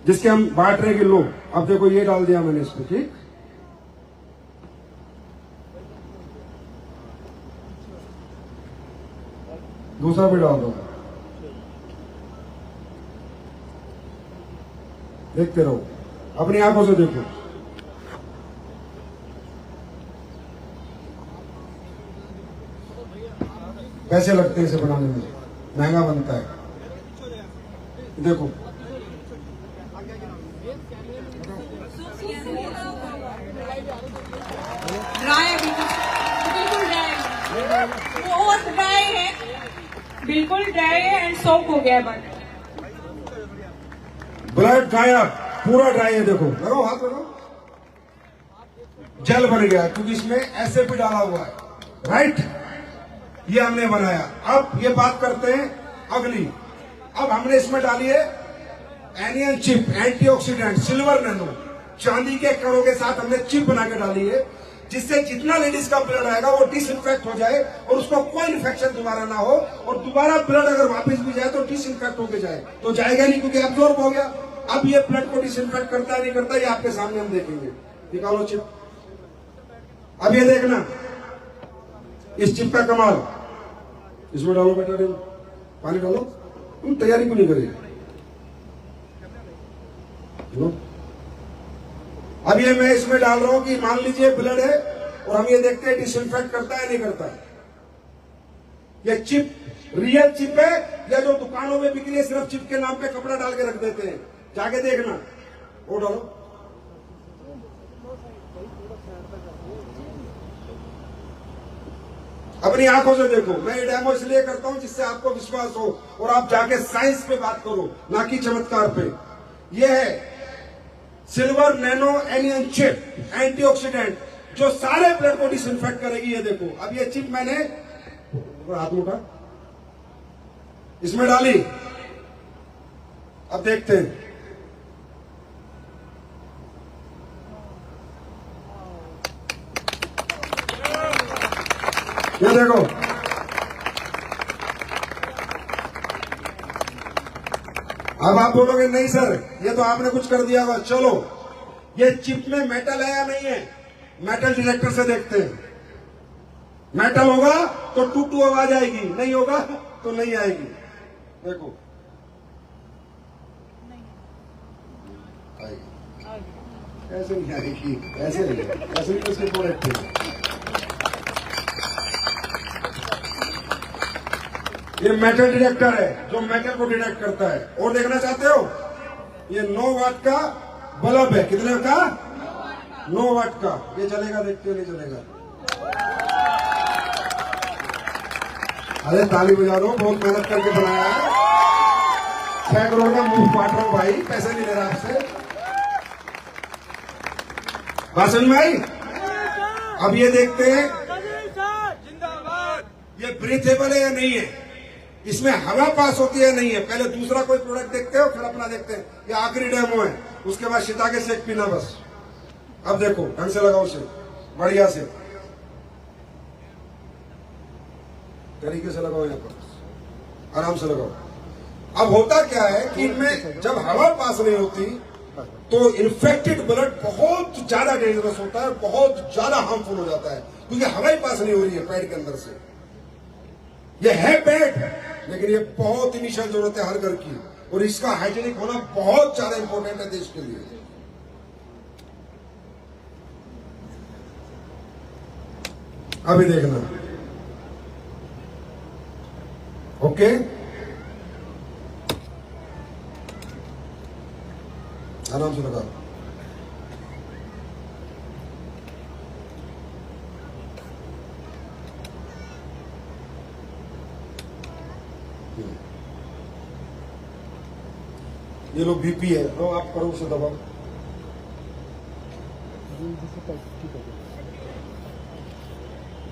जिसके हम बांट रहे हैं कि लो। अब देखो ये डाल दिया मैंने इसमें, ठीक। दूसरा भी डाल दो, देखते रहो, अपनी आंखों से देखो। पैसे लगते हैं इसे बनाने में, महंगा बनता है। देखो ड्राई है, बिल्कुल ड्राई है, बहुत ड्राई है, बिल्कुल ड्राई है एंड सॉफ्ट हो गया। बट ब्लड गायब, पूरा ड्राई है। देखो लगाओ, हाथ लगाओ, जेल बन गया क्योंकि इसमें एसएपी डाला हुआ है, राइट। ये हमने बनाया। अब ये बात करते हैं अगली। अब हमने इसमें डाली है anion chip, antioxidant, silver nano, चांदी के कणों के साथ हमने चिप बना के डाली है, जिससे जितना लेडीज का ब्लड आएगा वो डिसइंफेक्ट हो जाए और उसको कोई इन्फेक्शन दोबारा ना हो, और दोबारा ब्लड अगर वापस भी जाए तो डिसइंफेक्ट होके जाए। तो जाएगा नहीं क्योंकि एब्जॉर्ब हो गया। अब ये ब्लड को डिसइंफेक्ट करता है नहीं करता, ये आपके सामने हम देखेंगे। निकालो चिप। अब ये देखना इस चिप का कमाल। इसमें डालो बेटा, पानी डालो। तुम तैयारी क्यों नहीं करेगी? अब ये मैं इसमें डाल रहा हूं कि मान लीजिए ब्लड है और हम ये देखते हैं डिसइंफेक्ट करता है नहीं करता है। ये चिप रियल चिप है या जो दुकानों में बिक रही है सिर्फ चिप के नाम पे कपड़ा डाल के रख देते हैं, जाके देखना। वो डालो, अपनी आंखों से देखो। मैं ये डेमो इसलिए करता हूं जिससे आपको विश्वास हो और आप जाके साइंस पे बात करो, ना कि चमत्कार पे। ये है silver nano anion chip antioxidant जो सारे ब्लड को डिसइंफेक्ट करेगी। ये देखो, अब ये चिप मैंने हाथ में उठा, इसमें डाली, अब देखते हैं। ये देखो, अब आप बोलोगे नहीं सर ये तो आपने कुछ कर दिया हुआ। चलो, ये चिप में मेटल है या नहीं है, मेटल डिटेक्टर से देखते हैं। मेटल होगा तो टू टू आवाज आएगी, नहीं होगा तो नहीं आएगी। देखो आएगी, ऐसे नहीं आएगी, ऐसे नहीं, ऐसे नहीं, इसके प्रोडक्ट है। ये मेटल डिटेक्टर है जो मेटल को डिटेक्ट करता है। और देखना चाहते हो, ये 9 वाट का बल्ब है। कितने का? 9 वाट का। ये चलेगा, देखते नहीं चलेगा। अरे ताली बजा दो, बहुत मेहनत करके बनाया है। 6 करोड़ का मुंह काट रहा हूं भाई, पैसे नहीं ले रहा आपसे। बात समझ में आई? अब ये देखते हैं ये ब्रीथेबल है या नहीं है, इसमें हवा पास होती है नहीं है। पहले दूसरा कोई प्रोडक्ट देखते हो, फिर अपना देखते हैं। ये आखिरी डेमो है, उसके बाद शिता के शेक पीना बस। अब देखो, ढंग से लगाओ से, बढ़िया से तरीके से लगाओ, यहाँ पर आराम से लगाओ। अब होता क्या है कि इनमें जब हवा पास नहीं होती तो इन्फेक्टेड ब्लड बहुत ज्यादा डेंजरस होता है, बहुत ज्यादा हार्मफुल हो जाता है, क्योंकि हवा ही पास नहीं हो रही है पेट के अंदर से। ये है पेट, लेकिन ये बहुत इनिशियल जरूरत है हर घर की, और इसका हाइजीनिक होना बहुत ज्यादा इंपॉर्टेंट है देश के लिए। अभी देखना, ओके, आराम से लगा। ये लो बीपी है, लो आप करो उसे दबाओ।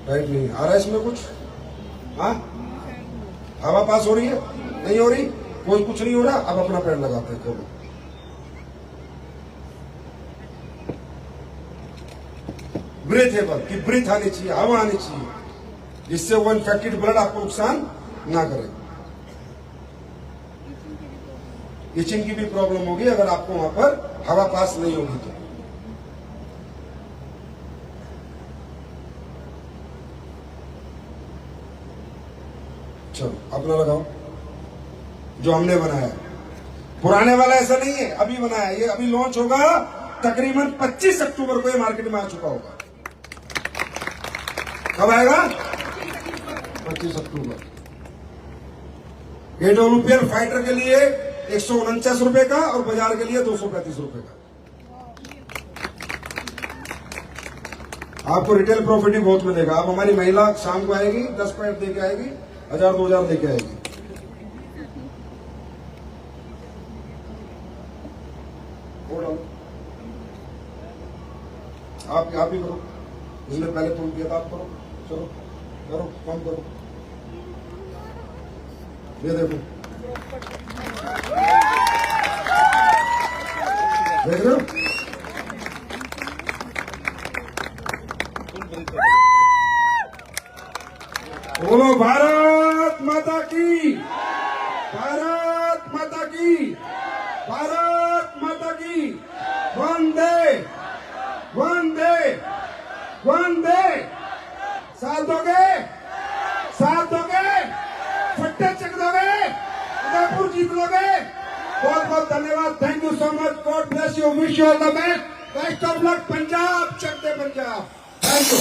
राइट नहीं आ रहा है इसमें कुछ? हाँ, हवा पास हो रही है, नहीं हो रही, कोई कुछ नहीं हो रहा। अब अपना पैर लगाते हैं, खोलो। ब्रीथेबल की ब्रीथ आनी चाहिए, हवा आनी चाहिए, जिससे वो इन्फेक्टेड ब्लड आपको नुकसान ना करे। इचिंग की भी प्रॉब्लम होगी अगर आपको वहां पर हवा पास नहीं होगी तो। चलो अपना लगाओ जो हमने बनाया। पुराने वाला ऐसा नहीं है, अभी बनाया। ये अभी लॉन्च होगा तकरीबन 25 अक्टूबर को, ये मार्केट में आ चुका होगा। कब आएगा? 25 अक्टूबर। AWPL फाइटर के लिए 149 रुपए का और बाजार के लिए 235 रुपए का। आपको रिटेल प्रॉफिट ही बहुत मिलेगा। अब हमारी महिला शाम को आएगी, 10 पैकेट देके आएगी, 1000-2000 देके आएगी। आप ही करो, जिसने पहले फोन किया था आप करो। चलो करो, कम करो। ये देखो, देख रहे हो? बोलो भारत माता की, भारत माता की, भारत माता की। वंदे वंदे वंदे। साथ दोगे? साथ दोगे? फट्टे चक दोगे? उदयपुर जीत लोगे? बहुत बहुत धन्यवाद। Thank you so much. God bless you. Wish you all the best. Best of luck. Punjab, चक दे पंजाब। Thank you.